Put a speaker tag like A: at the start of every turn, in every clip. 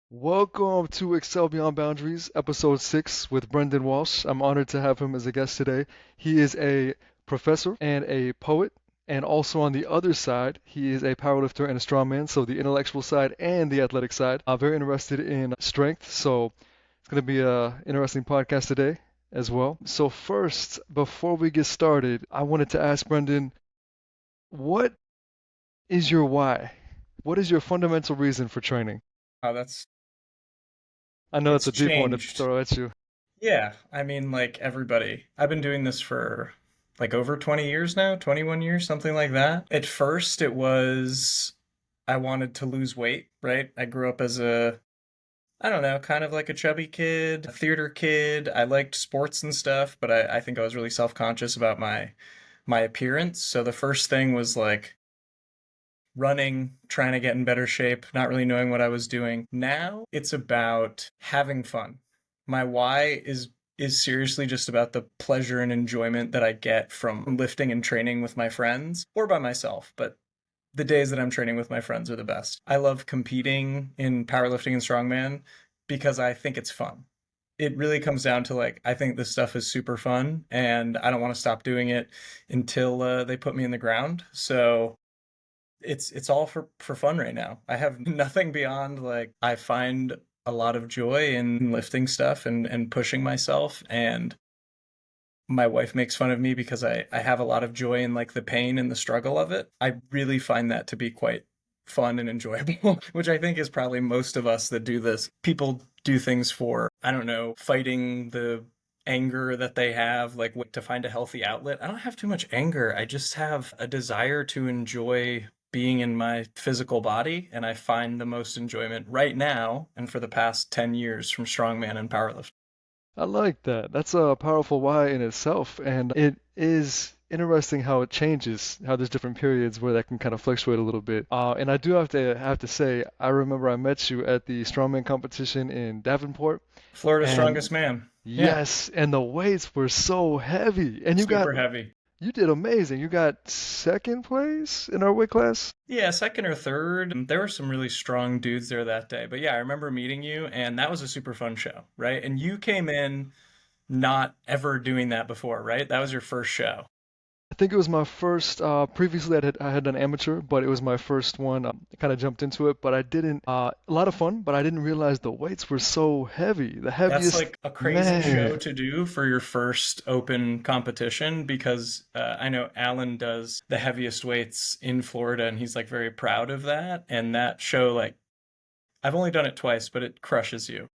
A: Welcome to Excel Beyond Boundaries, episode 6 with Brendan Walsh. I'm honored to have him as a guest today. He is a professor and a poet, and also on the other side, he is a powerlifter and a strongman, so the intellectual side and the athletic side. I'm very interested in strength, so it's going to be an interesting podcast today as well. So, first, before we get started, I wanted to ask Brendan, what is your why? What is your fundamental reason for training?
B: Oh, that's
A: I know it's
B: it's
A: a deep one to
B: changed.
A: throw at you.
B: Yeah, I mean, like everybody. I've been doing this for like over 20 years now, 21 years, something like that. At first, it was I wanted to lose weight, right? I grew up as I don't know, kind of like a chubby kid, a theater kid. I liked sports and stuff, but I think I was really self-conscious about my appearance. So the first thing was like running, trying to get in better shape, not really knowing what I was doing. Now it's about having fun. My why is seriously just about the pleasure and enjoyment that I get from lifting and training with my friends or by myself, but the days that I'm training with my friends are the best. I love competing in powerlifting and strongman because I think it's fun. It really comes down to like I think this stuff is super fun and I don't want to stop doing it until they put me in the ground. So it's all for fun right now. I have nothing beyond like I find a lot of joy in lifting stuff and pushing myself, and my wife makes fun of me because I have a lot of joy in like the pain and the struggle of it. I really find that to be quite fun and enjoyable, which I think is probably most of us that do this. People do things for, I don't know, fighting the anger that they have, like to find a healthy outlet. I don't have too much anger. I just have a desire to enjoy being in my physical body, and I find the most enjoyment right now and for the past 10 years from strongman and powerlifting.
A: I like that. That's a powerful why in itself, and it is interesting how it changes, how there's different periods where that can kind of fluctuate a little bit. And I do have to say, I remember I met you at the strongman competition in Davenport,
B: Florida's
A: and
B: strongest man. Yeah,
A: yes, and the weights were so heavy, and
B: super heavy.
A: you did amazing. You got second place in our weight class.
B: Yeah, second or third. There were some really strong dudes there that day. But yeah, I remember meeting you, and that was a super fun show, right? And you came in not ever doing that before, right? That was your first show.
A: I think it was my first. Previously, I had done amateur, but it was my first one. I kind of jumped into it, but I didn't. A lot of fun, but I didn't realize the weights were so heavy. The
B: That's
A: heaviest,
B: like a crazy show
A: man.
B: to do for your first open competition because I know Alan does the heaviest weights in Florida and he's like very proud of that. And that show, like, I've only done it twice, but it crushes you.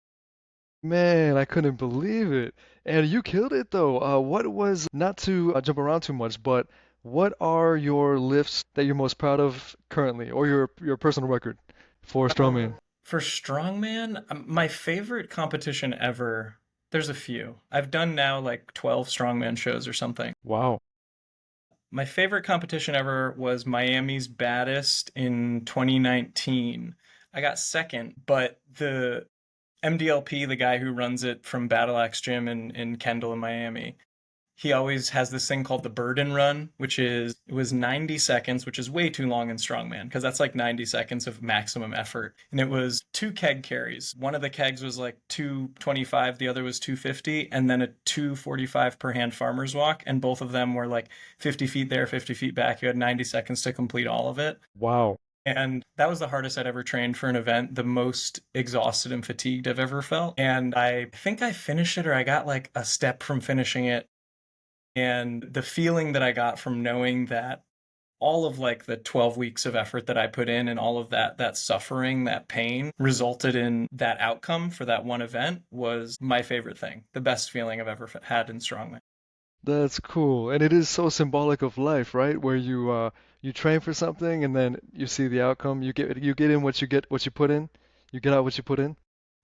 A: Man, I couldn't believe it. And you killed it though. What was, not to jump around too much, but what are your lifts that you're most proud of currently, or your personal record for strongman?
B: For strongman, my favorite competition ever, there's a few. I've done now like 12 strongman shows or something.
A: Wow.
B: My favorite competition ever was Miami's Baddest in 2019. I got second, but the MDLP, the guy who runs it from Battle Axe Gym in Kendall in Miami, he always has this thing called the burden run, which is it was 90 seconds, which is way too long in strongman because that's like 90 seconds of maximum effort. And it was two keg carries. One of the kegs was like 225, the other was 250, and then a 245 per hand farmer's walk. And both of them were like 50 feet there, 50 feet back. You had 90 seconds to complete all of it.
A: Wow.
B: And that was the hardest I'd ever trained for an event, the most exhausted and fatigued I've ever felt. And I think I finished it or I got like a step from finishing it, and the feeling that I got from knowing that all of like the 12 weeks of effort that I put in and all of that suffering, that pain resulted in that outcome for that one event was my favorite thing. The best feeling I've ever had in strongman.
A: That's cool. And it is so symbolic of life, right? Where you train for something and then you see the outcome. You get in what you put in. You get out what you put in.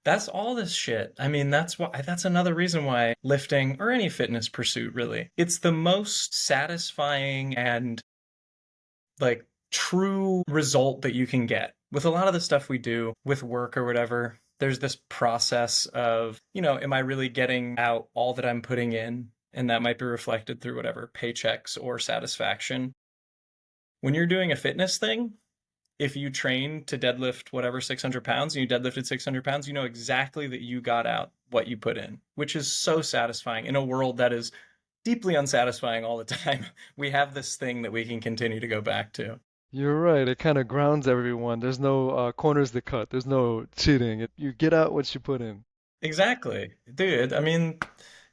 B: That's all this shit. I mean, that's another reason why lifting or any fitness pursuit really, it's the most satisfying and like true result that you can get. With a lot of the stuff we do with work or whatever, there's this process of, am I really getting out all that I'm putting in? And that might be reflected through whatever paychecks or satisfaction. When you're doing a fitness thing, if you train to deadlift whatever 600 pounds and you deadlifted 600 pounds, you know exactly that you got out what you put in, which is so satisfying in a world that is deeply unsatisfying all the time. We have this thing that we can continue to go back to.
A: You're right. It kind of grounds everyone. There's no corners to cut. There's no cheating. You get out what you put in.
B: Exactly. Dude, I mean,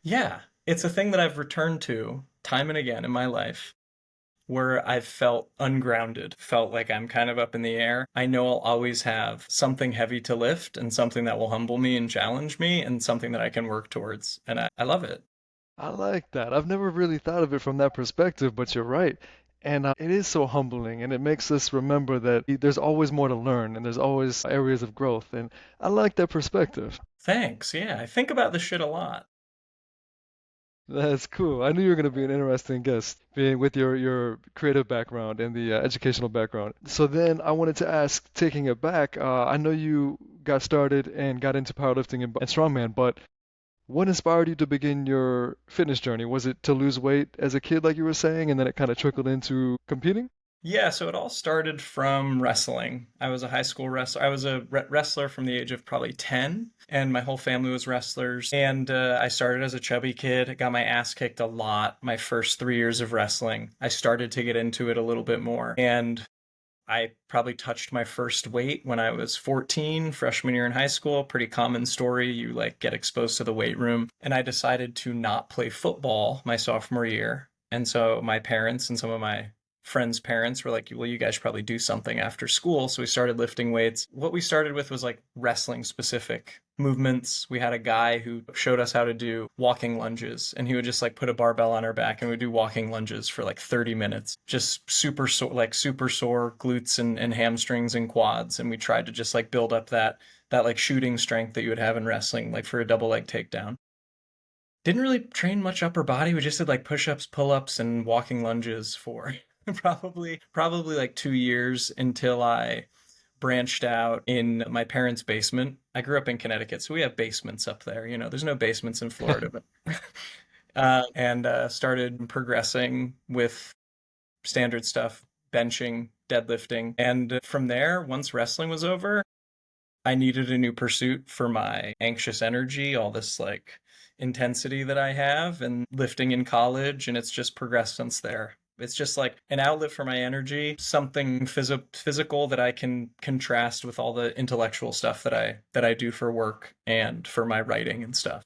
B: yeah, it's a thing that I've returned to time and again in my life where I've felt ungrounded, felt like I'm kind of up in the air. I know I'll always have something heavy to lift and something that will humble me and challenge me and something that I can work towards. And I love it.
A: I like that. I've never really thought of it from that perspective, but you're right. And it is so humbling, and it makes us remember that there's always more to learn, and there's always areas of growth. And I like that perspective.
B: Thanks. Yeah, I think about this shit a lot.
A: That's cool. I knew you were going to be an interesting guest, being with your creative background and the educational background. So then I wanted to ask, taking it back, I know you got started and got into powerlifting and strongman, but what inspired you to begin your fitness journey? Was it to lose weight as a kid, like you were saying, and then it kind of trickled into competing?
B: Yeah, so it all started from wrestling. I was a high school wrestler. I was a wrestler from the age of probably 10, and my whole family was wrestlers. And I started as a chubby kid. I got my ass kicked a lot my first 3 years of wrestling. I started to get into it a little bit more. And I probably touched my first weight when I was 14, freshman year in high school. Pretty common story. You like get exposed to the weight room. And I decided to not play football my sophomore year. And so my parents and some of my friends' parents were like, well, you guys should probably do something after school. So we started lifting weights. What we started with was like wrestling specific movements. We had a guy who showed us how to do walking lunges, and he would just like put a barbell on our back and we'd do walking lunges for like 30 minutes, just super sore, like super sore glutes and hamstrings and quads. And we tried to just like build up that like shooting strength that you would have in wrestling, like for a double leg takedown. Didn't really train much upper body. We just did like push-ups, pull-ups, and walking lunges for probably like 2 years until I branched out in my parents' basement. I grew up in Connecticut, so we have basements up there. You know, there's no basements in Florida, but and started progressing with standard stuff, benching, deadlifting, and from there, once wrestling was over, I needed a new pursuit for my anxious energy, all this like intensity that I have, and lifting in college, and it's just progressed since there. It's just like an outlet for my energy, something physical that I can contrast with all the intellectual stuff that I do for work and for my writing and stuff.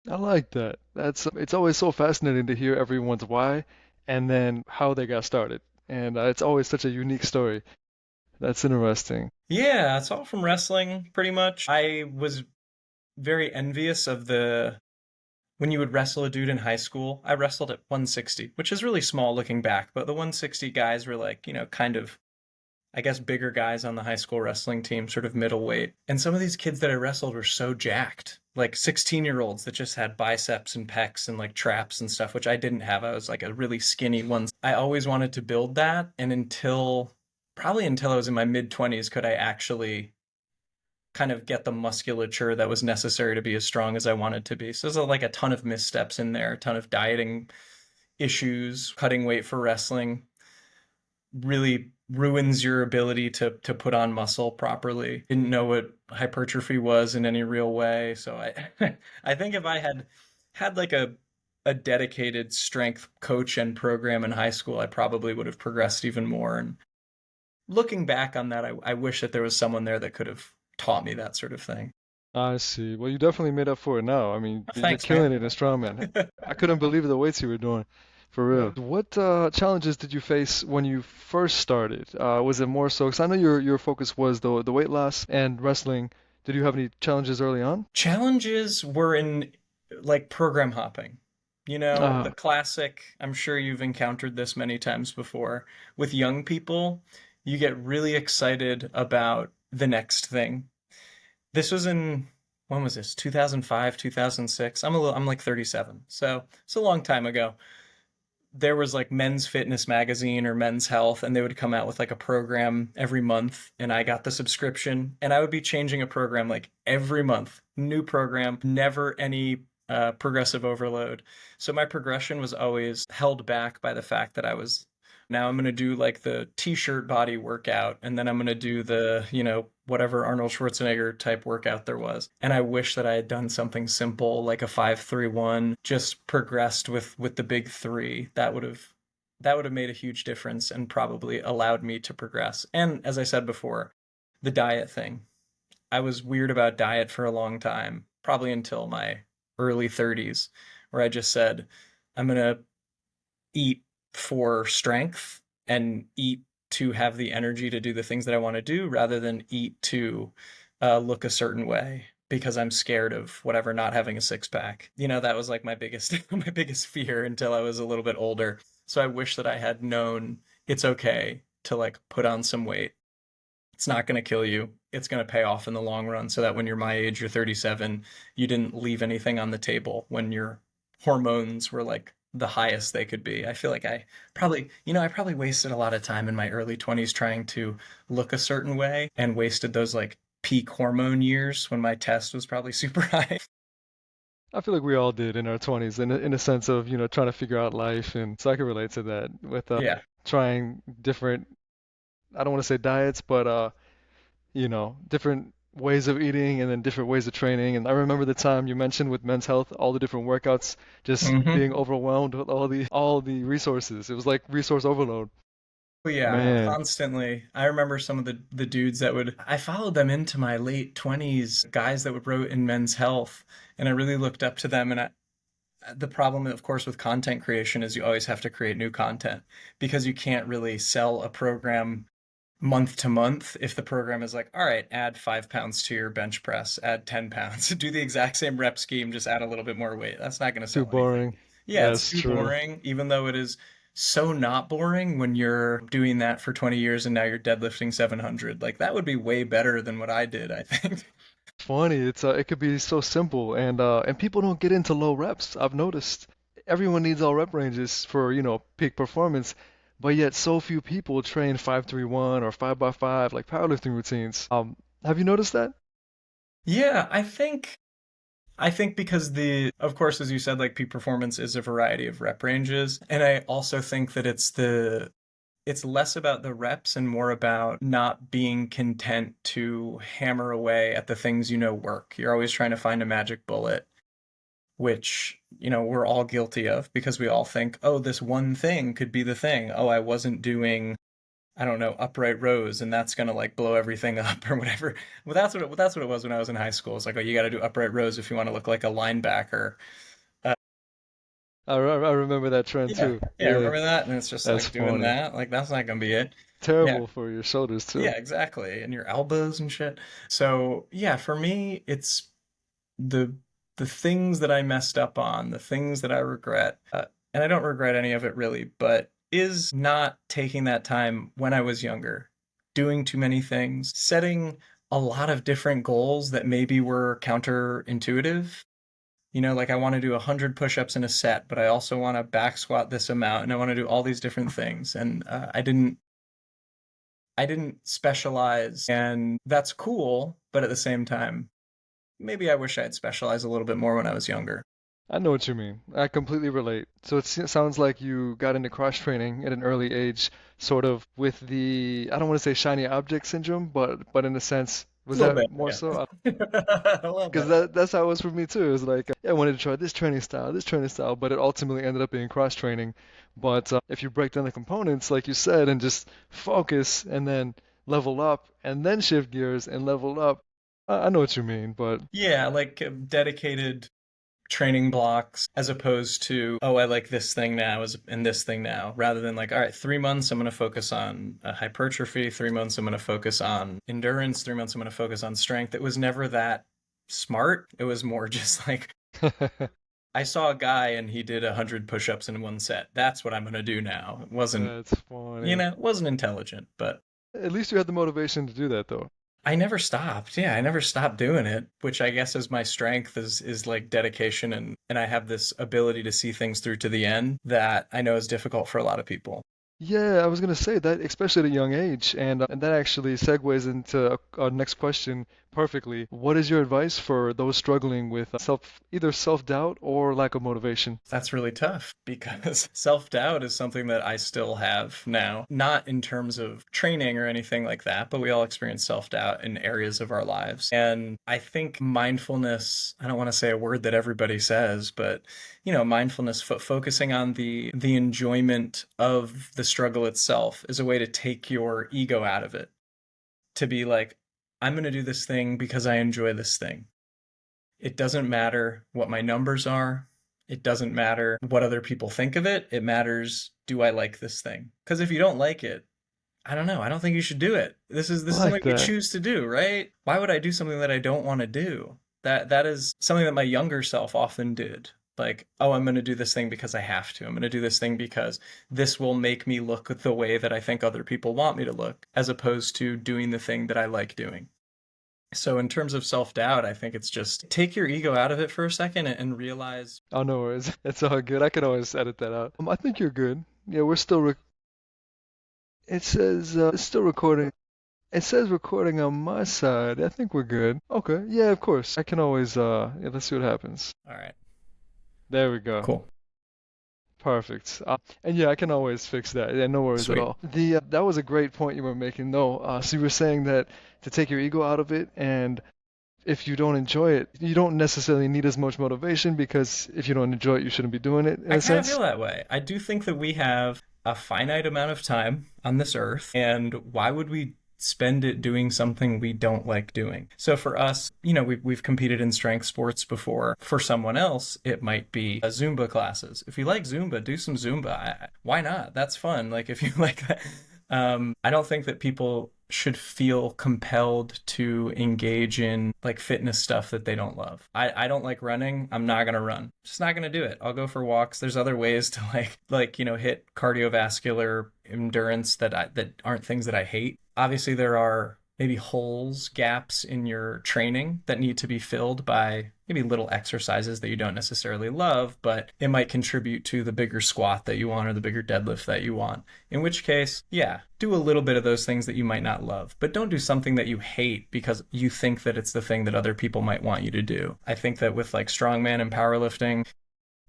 A: I like that. It's always so fascinating to hear everyone's why and then how they got started. And it's always such a unique story. That's interesting.
B: Yeah, it's all from wrestling pretty much. I was very envious of the when you would wrestle a dude in high school. I wrestled at 160, which is really small looking back, but the 160 guys were like, you know, kind of, I guess, bigger guys on the high school wrestling team, sort of middleweight. And some of these kids that I wrestled were so jacked, like 16-year-olds that just had biceps and pecs and like traps and stuff, which I didn't have. I was like a really skinny one. I always wanted to build that. And probably until I was in my mid 20s, could I actually kind of get the musculature that was necessary to be as strong as I wanted to be. So there's like a ton of missteps in there, a ton of dieting issues, cutting weight for wrestling really ruins your ability to put on muscle properly. Didn't know what hypertrophy was in any real way. So I I think if I had like a dedicated strength coach and program in high school, I probably would have progressed even more. And looking back on that, I wish that there was someone there that could have taught me that sort of thing.
A: I see. Well, you definitely made up for it now. I mean, you're
B: Thanks, man.
A: killing it in strongman. I couldn't believe the weights you were doing, for real. What challenges did you face when you first started? Was it more so? Because I know your focus was the weight loss and wrestling. Did you have any challenges early on?
B: Challenges were in like program hopping. You know, the
A: Uh,
B: classic, I'm sure you've encountered this many times before. With young people, you get really excited about the next thing. This was in, when was this? 2005, 2006. I'm like 37. So it's a long time ago. There was like Men's Fitness magazine or Men's Health, and they would come out with like a program every month. And I got the subscription, and I would be changing a program like every month, new program, never any progressive overload. So my progression was always held back by the fact that I was Now I'm going to do like the t-shirt body workout, and then I'm going to do the, whatever Arnold Schwarzenegger type workout there was. And I wish that I had done something simple like a 5-3-1, just progressed with the big three. That would have made a huge difference and probably allowed me to progress. And as I said before, the diet thing. I was weird about diet for a long time, probably until my early 30s, where I just said, I'm going to eat for strength and eat to have the energy to do the things that I want to do rather than eat to look a certain way because I'm scared of whatever not having a six pack. That was like my biggest my biggest fear until I was a little bit older. So I wish that I had known it's okay to like put on some weight. It's not going to kill you. It's going to pay off in the long run so that when you're my age, you're 37, you didn't leave anything on the table when your hormones were like the highest they could be. I feel like I probably wasted a lot of time in my early 20s trying to look a certain way and wasted those like peak hormone years when my test was probably super high.
A: I feel like we all did in our 20s, in a sense of, trying to figure out life, and so I can relate to that with
B: Yeah.
A: trying different, I don't want to say diets, but different ways of eating and then different ways of training. And I remember the time you mentioned with Men's Health, all the different workouts, just
B: Hmm.
A: being overwhelmed with all the resources. It was like resource overload.
B: But yeah,
A: Man,
B: constantly. I remember some of the dudes that would I followed them into my late 20s, guys that would wrote in Men's Health, and I really looked up to them. And the problem, of course, with content creation is you always have to create new content because you can't really sell a program month to month if the program is like, all right, add 5 pounds to your bench press, add 10 pounds, do the exact same rep scheme, just add a little bit more weight. That's not going to
A: too
B: sell anything.
A: boring.
B: Yeah, it's
A: That's
B: too
A: true.
B: boring, even though it is so not boring when you're doing that for 20 years and now you're deadlifting 700. Like that would be way better than what I did, I think.
A: Funny, it could be so simple, and people don't get into low reps. I've noticed everyone needs all rep ranges for, peak performance, but yet so few people train 5-3-1 or 5x5 like powerlifting routines. Have you noticed that?
B: Yeah, I think because of course, as you said, like peak performance is a variety of rep ranges. And I also think that it's less about the reps and more about not being content to hammer away at the things work. You're always trying to find a magic bullet, which, we're all guilty of because we all think, oh, this one thing could be the thing. Oh, I wasn't doing, I don't know, upright rows, and that's gonna like blow everything up or whatever. Well, that's what it was when I was in high school. It's like, oh, you got to do upright rows if you want to look like a linebacker. Uh,
A: I remember that trend
B: yeah,
A: too.
B: yeah,
A: Yeah,
B: remember that? And it's just
A: that's
B: like doing
A: funny.
B: that. Like that's not gonna be it. Yeah,
A: Terrible for your shoulders
B: yeah,
A: too.
B: exactly. And your elbows and shit. So yeah, for me, it's the the things that I messed up on, the things that I regret, and I don't regret any of it really, but is not taking that time when I was younger, doing too many things, setting a lot of different goals that maybe were counterintuitive. Like I want to do 100 push-ups in a set, but I also want to back squat this amount, and I want to do all these different things. And I didn't specialize, and that's cool, but at the same time, maybe I wish I had specialized a little bit more when I was younger.
A: I know what you mean. I completely relate. So it sounds like you got into cross training at an early age, sort of with the, I don't want to say shiny object syndrome, but in a sense,
B: A
A: was
B: little
A: that
B: bit,
A: more
B: yeah.
A: so?
B: A little
A: Because
B: bit.
A: that's how it was for me too. It was like, yeah, I wanted to try this training style, but it ultimately ended up being cross training. But if you break down the components, like you said, and just focus and then level up and then shift gears and level up, I know what you mean, but
B: Yeah, like dedicated training blocks as opposed to, oh, I like this thing now as and this thing now, rather than like, all right, 3 months I'm going to focus on hypertrophy, 3 months I'm going to focus on endurance, 3 months I'm going to focus on strength. It was never that smart. It was more just like, I saw a guy and he did 100 push-ups in one set. That's what I'm going to do now. It wasn't,
A: that's funny.
B: it wasn't intelligent, but
A: At least you had the motivation to do that, though.
B: I never stopped. Yeah, I never stopped doing it, which I guess is my strength is like dedication, and I have this ability to see things through to the end that I know is difficult for a lot of people.
A: Yeah, I was gonna say that, especially at a young age, and that actually segues into our next question. perfectly. What is your advice for those struggling with either self-doubt or lack of motivation?
B: That's really tough because self-doubt is something that I still have now, not in terms of training or anything like that, but we all experience self-doubt in areas of our lives. And I think mindfulness, I don't want to say a word that everybody says, but mindfulness, focusing on the enjoyment of the struggle itself is a way to take your ego out of it. To be like, I'm going to do this thing because I enjoy this thing. It doesn't matter what my numbers are. It doesn't matter what other people think of it. It matters, do I like this thing? Because if you don't like it, I don't know. I don't think you should do it. This is
A: I
B: something
A: like
B: we
A: that.
B: choose to do, right? Why would I do something that I don't want to do? That is something that my younger self often did. Like, oh, I'm going to do this thing because I have to. I'm going to do this thing because this will make me look the way that I think other people want me to look, as opposed to doing the thing that I like doing. So in terms of self-doubt, I think it's just take your ego out of it for a second and realize.
A: Oh, no worries. It's all good. I can always edit that out. I think you're good. Yeah, we're still. It says it's still recording. It says recording on my side. I think we're good. Okay. Yeah, of course. I can always. Yeah, let's see what happens.
B: All right,
A: There we go.
B: cool,
A: Perfect. And yeah, I can always fix that. Yeah, no worries at
B: sweet.
A: all. The that was a great point you were making. No, so you were saying that to take your ego out of it, and if you don't enjoy it, you don't necessarily need as much motivation because if you don't enjoy it, you shouldn't be doing it in
B: I
A: a
B: kind of feel
A: sense.
B: that way. I do think that we have a finite amount of time on this earth, and why would we spend it doing something we don't like doing? So for us, we've competed in strength sports before. For someone else, it might be Zumba classes. If you like Zumba, do some Zumba. Why not? That's fun. Like if you like that. I don't think that people should feel compelled to engage in like fitness stuff that they don't love. I don't like running. I'm not gonna run. Just not gonna do it. I'll go for walks. There's other ways to hit cardiovascular endurance that aren't things that I hate. Obviously, there are maybe holes, gaps in your training that need to be filled by maybe little exercises that you don't necessarily love, but it might contribute to the bigger squat that you want or the bigger deadlift that you want. In which case, yeah, do a little bit of those things that you might not love, but don't do something that you hate because you think that it's the thing that other people might want you to do. I think that with like strongman and powerlifting,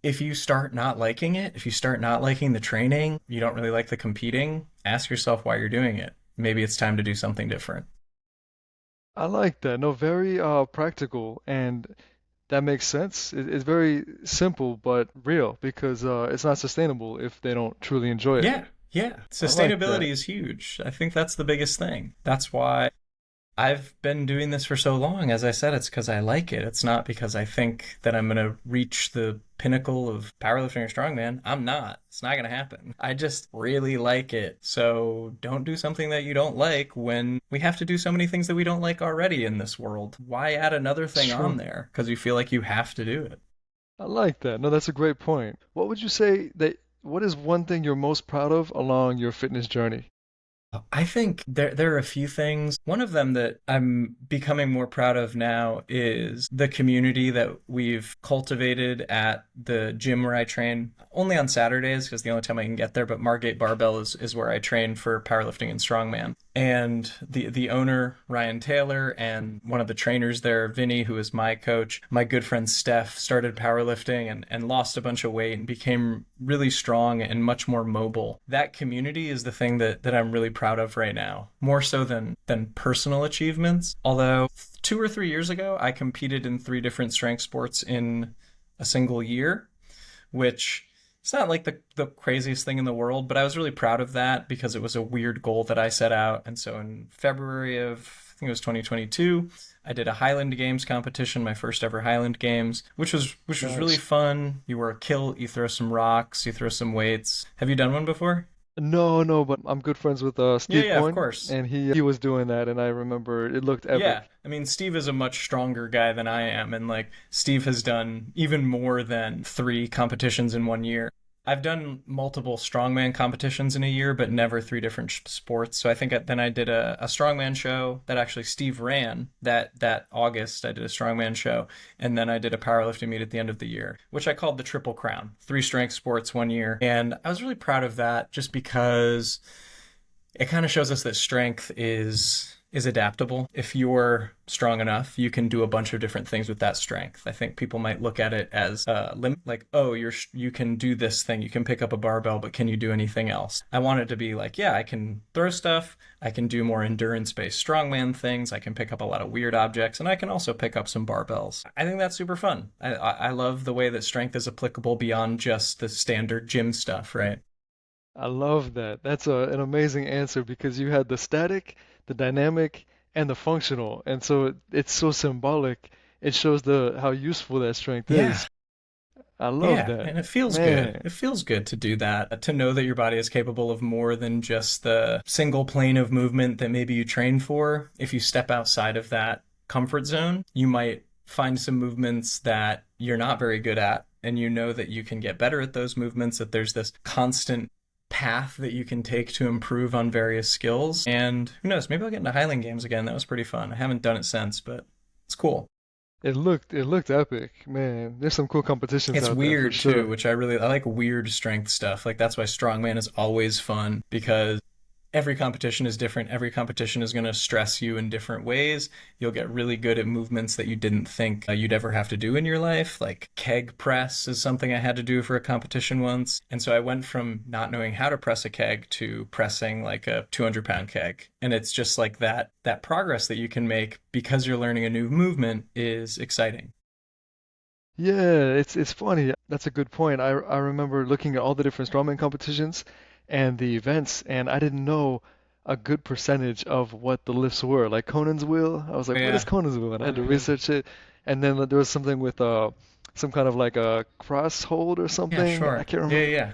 B: if you start not liking it, if you start not liking the training, you don't really like the competing, ask yourself why you're doing it. Maybe it's time to do something different.
A: I like that. No, very practical, and that makes sense. It's very simple but real because it's not sustainable if they don't truly enjoy it.
B: Yeah, yeah.
A: I like that.
B: Sustainability is huge. I think that's the biggest thing. That's why I've been doing this for so long. As I said, it's because I like it. It's not because I think that I'm going to reach the pinnacle of powerlifting or strongman. I'm not. It's not going to happen. I just really like it. So don't do something that you don't like when we have to do so many things that we don't like already in this world. Why add another
A: It's
B: thing on
A: true.
B: there? Because you feel like you have to do it.
A: I like that. No, that's a great point. What would you say that what is one thing you're most proud of along your fitness journey?
B: I think there are a few things. One of them that I'm becoming more proud of now is the community that we've cultivated at the gym where I train. Only on Saturdays because the only time I can get there, but Margate Barbell is where I train for powerlifting and strongman. And the owner, Ryan Taylor, and one of the trainers there, Vinny, who is my coach, my good friend Steph, started powerlifting and lost a bunch of weight and became really strong and much more mobile. That community is the thing that I'm really proud of right now, more so than personal achievements. Although 2 or 3 years ago, I competed in 3 different strength sports in a single year, which it's not like the craziest thing in the world, but I was really proud of that because it was a weird goal that I set out. And so in February of, I think it was 2022, I did a Highland Games competition, my first ever Highland Games, which was really
A: Nice.
B: fun. You wear a kilt, you throw some rocks, you throw some weights. Have you done one before?
A: No, no, but I'm good friends with
B: Yeah,
A: Steve
B: yeah, of
A: Coyne,
B: course.
A: and he was doing that, and I remember it looked
B: Yeah,
A: epic.
B: I mean, Steve is a much stronger guy than I am, and like Steve has done even more than 3 competitions in one year. I've done multiple strongman competitions in a year, but never 3 different sports. So I think then I did a strongman show that actually Steve ran that August. I did a strongman show, and then I did a powerlifting meet at the end of the year, which I called the Triple Crown: 3 strength sports one year, and I was really proud of that just because it kind of shows us that strength is adaptable. If you're strong enough, you can do a bunch of different things with that strength. I think people might look at it as limit, like, oh, you can do this thing, you can pick up a barbell, but can you do anything else? I want it to be like, yeah, I can throw stuff, I can do more endurance-based strongman things, I can pick up a lot of weird objects, and I can also pick up some barbells. I think that's super fun. I love the way that strength is applicable beyond just the standard gym stuff, right?
A: I love that. That's an amazing answer because you had the static, the dynamic, and the functional, and so it's so symbolic. It shows the how useful that strength
B: Yeah.
A: is. I love
B: Yeah,
A: that.
B: and it feels good.
A: Man,
B: It feels good to do that, to know that your body is capable of more than just the single plane of movement that maybe you train for. If you step outside of that comfort zone, you might find some movements that you're not very good at, and you know that you can get better at those movements, that there's this constant path that you can take to improve on various skills. And who knows, maybe I'll get into Highland Games again. That was pretty fun. I haven't done it since, but it's cool.
A: it looked epic. Man, there's some cool competitions
B: It's
A: out there for
B: weird too,
A: sure.
B: which I like weird strength stuff. Like that's why strongman is always fun because every competition is different. Every competition is going to stress you in different ways. You'll get really good at movements that you didn't think you'd ever have to do in your life. Like keg press is something I had to do for a competition once. And so I went from not knowing how to press a keg to pressing like a 200-pound keg. And it's just like that progress that you can make because you're learning a new movement is exciting.
A: Yeah, it's funny. That's a good point. I remember looking at all the different strongman competitions and the events, and I didn't know a good percentage of what the lifts were. Like Conan's wheel, I was like, what is
B: Yeah.
A: Conan's wheel? And I had to research it. And then there was something with some kind of like a cross hold or
B: Yeah,
A: something. I
B: sure.
A: can't
B: Yeah,
A: remember.
B: yeah.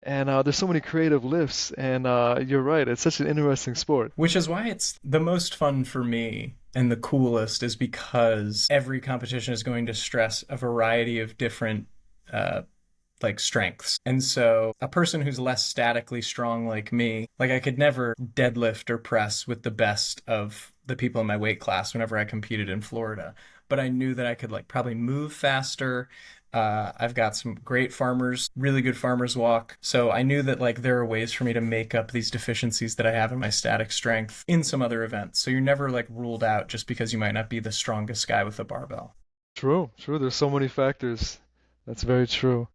A: And there's so many creative lifts, and you're right. It's such an interesting sport.
B: Which is why it's the most fun for me and the coolest is because every competition is going to stress a variety of different uh, like strengths. And so a person who's less statically strong like me, like I could never deadlift or press with the best of the people in my weight class whenever I competed in Florida. But I knew that I could like probably move faster. I've got some great farmers, really good farmers walk. So I knew that like there are ways for me to make up these deficiencies that I have in my static strength in some other events. So you're never like ruled out just because you might not be the strongest guy with a barbell.
A: True, true. There's so many factors. That's very true.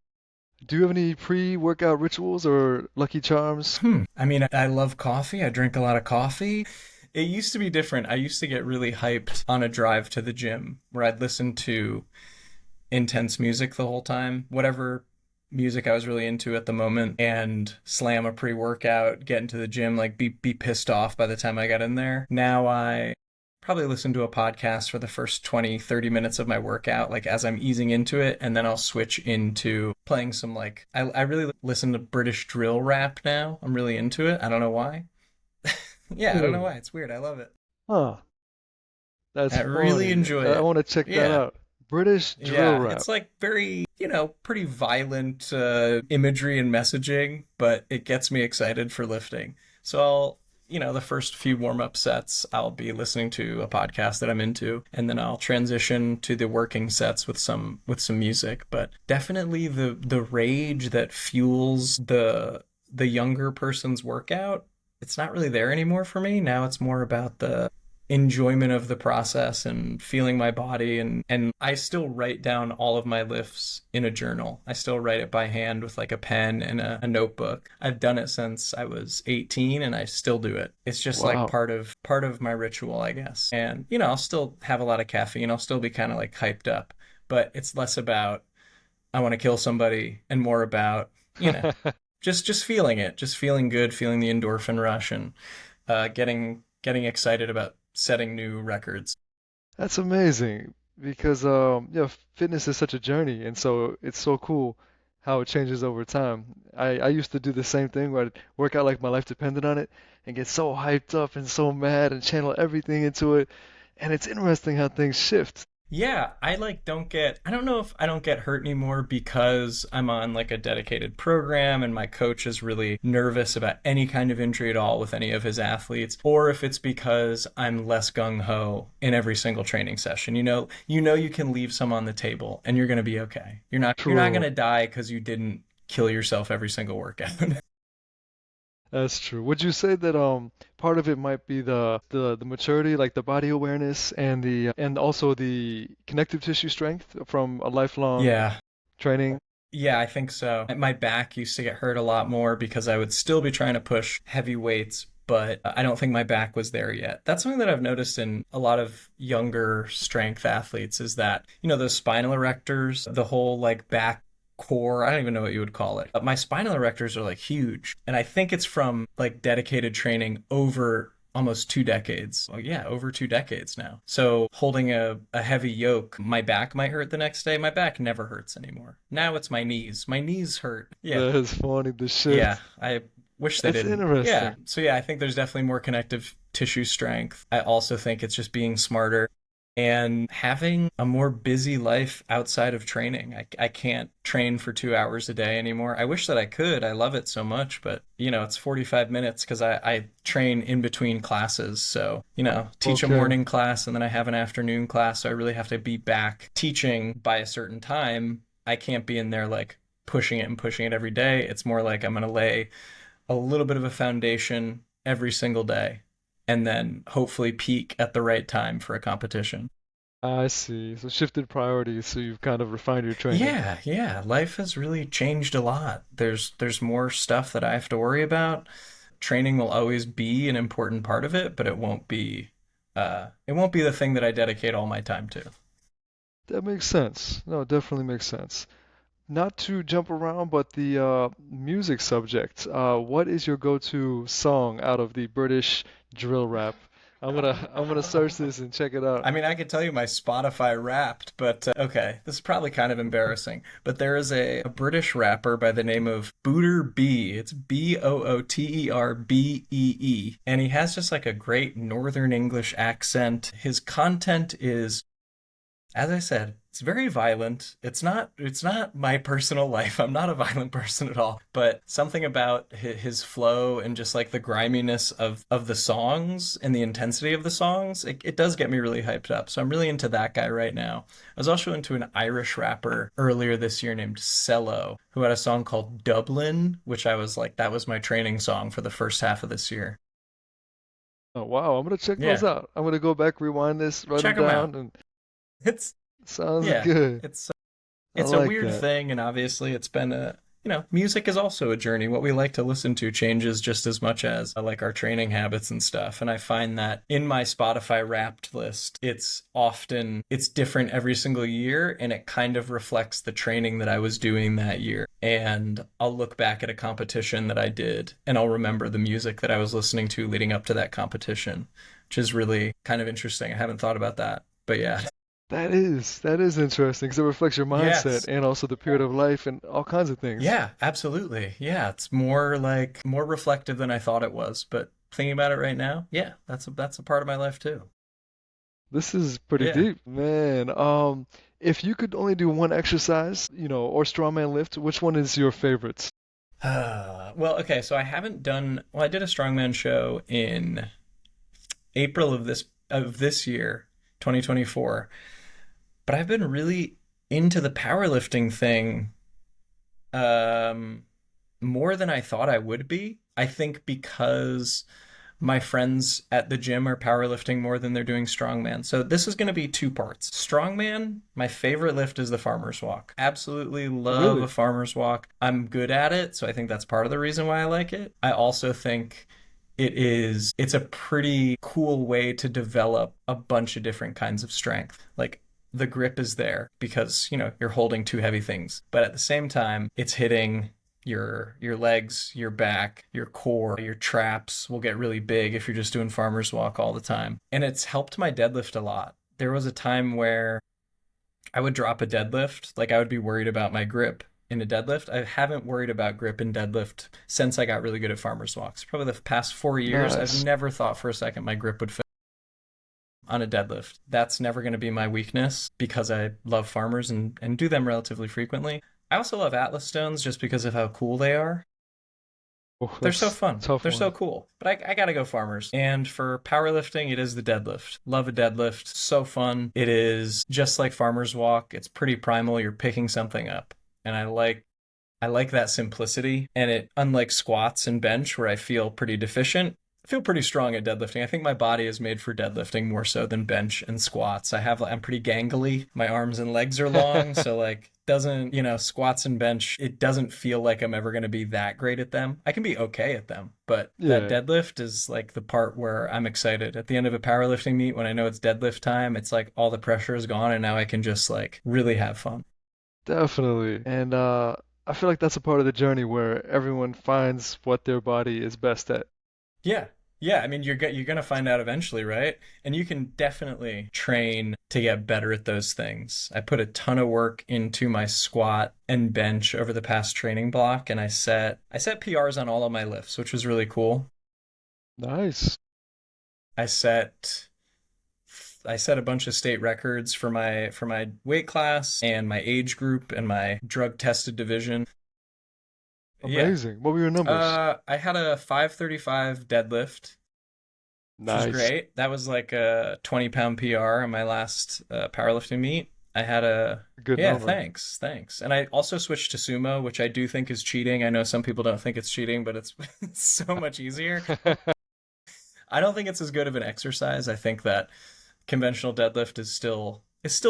A: Do you have any pre-workout rituals or lucky charms?
B: I mean, I love coffee. I drink a lot of coffee. It used to be different. I used to get really hyped on a drive to the gym where I'd listen to intense music the whole time, whatever music I was really into at the moment, and slam a pre-workout, get into the gym, like be pissed off by the time I got in there. Now I probably listen to a podcast for the first 20, 30 minutes of my workout, like as I'm easing into it, and then I'll switch into playing some like I really listen to British drill rap now. I'm really into it. I don't know why. Yeah, I don't know
A: Really?
B: why. It's weird. I love it.
A: Huh. That's
B: I really
A: funny.
B: enjoy
A: I
B: it.
A: want to check that
B: Yeah.
A: out. British drill
B: Yeah,
A: rap.
B: it's like very, pretty violent imagery and messaging, but it gets me excited for lifting. So the first few warm-up sets, I'll be listening to a podcast that I'm into, and then I'll transition to the working sets with some music. But definitely the rage that fuels the younger person's workout, it's not really there anymore for me. Now it's more about the enjoyment of the process and feeling my body and I still write down all of my lifts in a journal. I still write it by hand with like a pen and a notebook. I've done it since I was 18 and I still do it. It's just like
A: Wow.
B: part of my ritual, I guess. And I'll still have a lot of caffeine. I'll still be kind of like hyped up, but it's less about I want to kill somebody and more about, you know, just feeling it, just feeling good, feeling the endorphin rush and getting excited about setting new records.
A: That's amazing because fitness is such a journey, and so it's so cool how it changes over time. I used to do the same thing where I'd work out like my life depended on it and get so hyped up and so mad and channel everything into it. And it's interesting how things shift.
B: Yeah, I don't know if I don't get hurt anymore because I'm on like a dedicated program and my coach is really nervous about any kind of injury at all with any of his athletes, or if it's because I'm less gung ho in every single training session. You can leave some on the table and you're going to be okay. You're not going
A: True.
B: to die because you didn't kill yourself every single workout.
A: That's true. Would you say that part of it might be the maturity, like the body awareness and the and also the connective tissue strength from a lifelong
B: Yeah.
A: training?
B: Yeah, I think so. My back used to get hurt a lot more because I would still be trying to push heavy weights, but I don't think my back was there yet. That's something that I've noticed in a lot of younger strength athletes is that, those spinal erectors, the whole like back core, I don't even know what you would call it. But my spinal erectors are like huge. And I think it's from like dedicated training over almost 2 decades. Well, yeah, over 2 decades now. So holding a heavy yoke, my back might hurt the next day. My back never hurts anymore. Now it's my knees. My knees hurt. Yeah.
A: That is funny, the
B: Yeah.
A: shift.
B: I wish they
A: That's
B: didn't. Yeah.
A: interesting.
B: So yeah, I think there's definitely more connective tissue strength. I also think it's just being smarter and having a more busy life outside of training. I can't train for 2 hours a day anymore. I wish that I could. I love it so much, but it's 45 minutes because I train in between classes. So, teach a
A: Okay.
B: morning class and then I have an afternoon class. So I really have to be back teaching by a certain time. I can't be in there like pushing it and pushing it every day. It's more like I'm going to lay a little bit of a foundation every single day and then hopefully peak at the right time for a competition.
A: I see. So shifted priorities, so you've kind of refined your training.
B: Yeah, yeah, life has really changed a lot. There's more stuff that I have to worry about. Training will always be an important part of it, but it won't be the thing that I dedicate all my time to.
A: That makes sense. No, it definitely makes sense. Not to jump around, but the music subject. What is your go-to song out of the British drill rap? I'm gonna search this and check it out.
B: I mean, I could tell you my Spotify Wrapped, but okay, this is probably kind of embarrassing. But there is a British rapper by the name of Booter B. It's Booterbee, and he has just like a great Northern English accent. His content is, as I said, it's very violent. It's not my personal life. I'm not a violent person at all. But something about his flow and just like the griminess of the songs and the intensity of the songs, it does get me really hyped up. So I'm really into that guy right now. I was also into an Irish rapper earlier this year named Cello, who had a song called Dublin, which I was like, that was my training song for the first half of this year.
A: Oh wow, I'm gonna check those
B: Yeah,
A: out. I'm gonna go back, rewind this, write them
B: check them out.
A: down, and
B: It's
A: sounds
B: yeah,
A: good.
B: it's
A: I
B: it's a
A: like
B: weird
A: that.
B: thing, and obviously it's been music is also a journey. What we like to listen to changes just as much as like our training habits and stuff. And I find that in my Spotify Wrapped list, it's different every single year, and it kind of reflects the training that I was doing that year. And I'll look back at a competition that I did, and I'll remember the music that I was listening to leading up to that competition, which is really kind of interesting. I haven't thought about that, but yeah.
A: That is interesting because it reflects your mindset
B: Yes.
A: and also the period of life and all kinds of things.
B: Yeah, absolutely. Yeah, it's more reflective than I thought it was, but thinking about it right now, yeah, that's a part of my life too.
A: This is pretty
B: Yeah.
A: deep, man. If you could only do one exercise, or strongman lift, which one is your favorite?
B: Well, okay, so I did a strongman show in April of this year, 2024, but I've been really into the powerlifting thing um more than I thought I would be. I think because my friends at the gym are powerlifting more than they're doing strongman. So this is going to be two parts. Strongman, my favorite lift is the farmer's walk. Absolutely love a
A: Really?
B: farmer's walk. I'm good at it, so I think that's part of the reason why I like it. I also think it's a pretty cool way to develop a bunch of different kinds of strength. Like the grip is there because, you're holding two heavy things, but at the same time, it's hitting your legs, your back, your core, your traps will get really big if you're just doing farmer's walk all the time. And it's helped my deadlift a lot. There was a time where I would drop a deadlift, like I would be worried about my grip in a deadlift. I haven't worried about grip in deadlift since I got really good at farmer's walks. Probably the past 4 years, I've
A: Nice.
B: never thought for a second my grip would fail on a deadlift. That's never going to be my weakness because I love farmers and do them relatively frequently. I also love Atlas stones just because of how cool they are.
A: Oh,
B: They're so
A: that's a
B: fun.
A: tough
B: They're so
A: one.
B: cool. But I gotta go farmers. And for powerlifting, it is the deadlift. Love a deadlift. So fun. It is just like farmer's walk. It's pretty primal. You're picking something up. And I like I like that simplicity. And it, unlike squats and bench where I feel pretty deficient, I feel pretty strong at deadlifting. I think my body is made for deadlifting more so than bench and squats. I'm pretty gangly. My arms and legs are long, so like doesn't, squats and bench, it doesn't feel like I'm ever going to be that great at them. I can be okay at them, but that
A: Yeah,
B: deadlift is like the part where I'm excited. At the end of a powerlifting meet when I know it's deadlift time, it's like all the pressure is gone and now I can just like really have fun.
A: definitely. And I feel like that's a part of the journey where everyone finds what their body is best at.
B: Yeah. Yeah, I mean you're gonna find out eventually, right? And you can definitely train to get better at those things. I put a ton of work into my squat and bench over the past training block, and I set PRs on all of my lifts, which was really cool.
A: Nice.
B: I set I set a bunch of state records for my weight class and my age group and my drug tested division. Yeah.
A: Amazing. What were your numbers?
B: I had a 535 deadlift, which was
A: Nice.
B: great. That was like a 20-pound PR on my last powerlifting meet. I had a
A: Good
B: Yeah,
A: number.
B: thanks. And I also switched to sumo, which I do think is cheating. I know some people don't think it's cheating, but it's it's so much easier. I don't think it's as good of an exercise. I think that conventional deadlift is still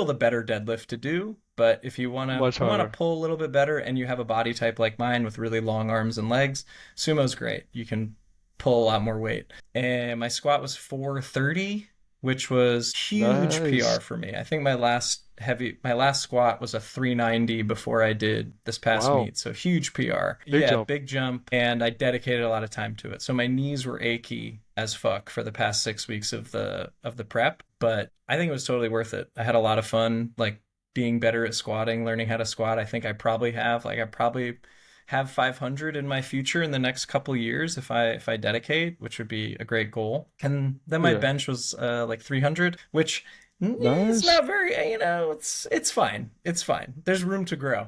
B: the better deadlift to do. But if
A: Much
B: you wanna
A: harder.
B: pull a little bit better and you have a body type like mine with really long arms and legs, sumo's great. You can pull a lot more weight. And my squat was 430, which was huge PR
A: Nice.
B: for me. I think my last squat was a 390 before I did this past
A: Wow.
B: meet. So huge PR.
A: Big
B: Yeah,
A: jump.
B: big jump. And I dedicated a lot of time to it. So my knees were achy as fuck for the past 6 weeks of the prep, but I think it was totally worth it. I had a lot of fun, like being better at squatting, learning how to squat. I probably have 500 in my future in the next couple years if I dedicate, which would be a great goal. And then my
A: Yeah.
B: bench was like 300, which is
A: Nice.
B: not very, it's fine. It's fine. There's room to grow.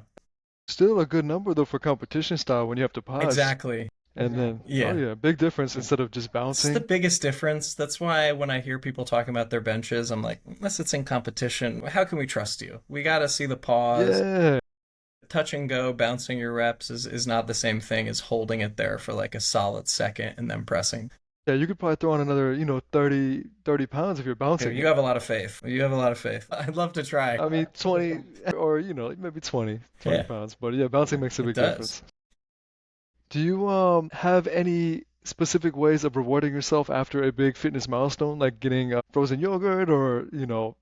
A: Still a good number though for competition style when you have to pause.
B: Exactly.
A: And then, oh
B: Yeah.
A: yeah, big difference instead of just
B: It's the
A: bouncing.
B: biggest difference. That's why when I hear people talking about their benches, I'm like, unless it's in competition, how can we trust you? We got to see the pause.
A: Yeah.
B: Touch and go, bouncing your reps is not the same thing as holding it there for like a solid second and then pressing.
A: Yeah, you could probably throw on another, 30 pounds if you're bouncing
B: You
A: it.
B: have a lot of faith. You have a lot of faith. I'd love to try.
A: I mean, 20 or, maybe 20
B: Yeah,
A: pounds. But yeah, bouncing makes a
B: it
A: big
B: does.
A: difference. Do you have any specific ways of rewarding yourself after a big fitness milestone, like getting frozen yogurt or,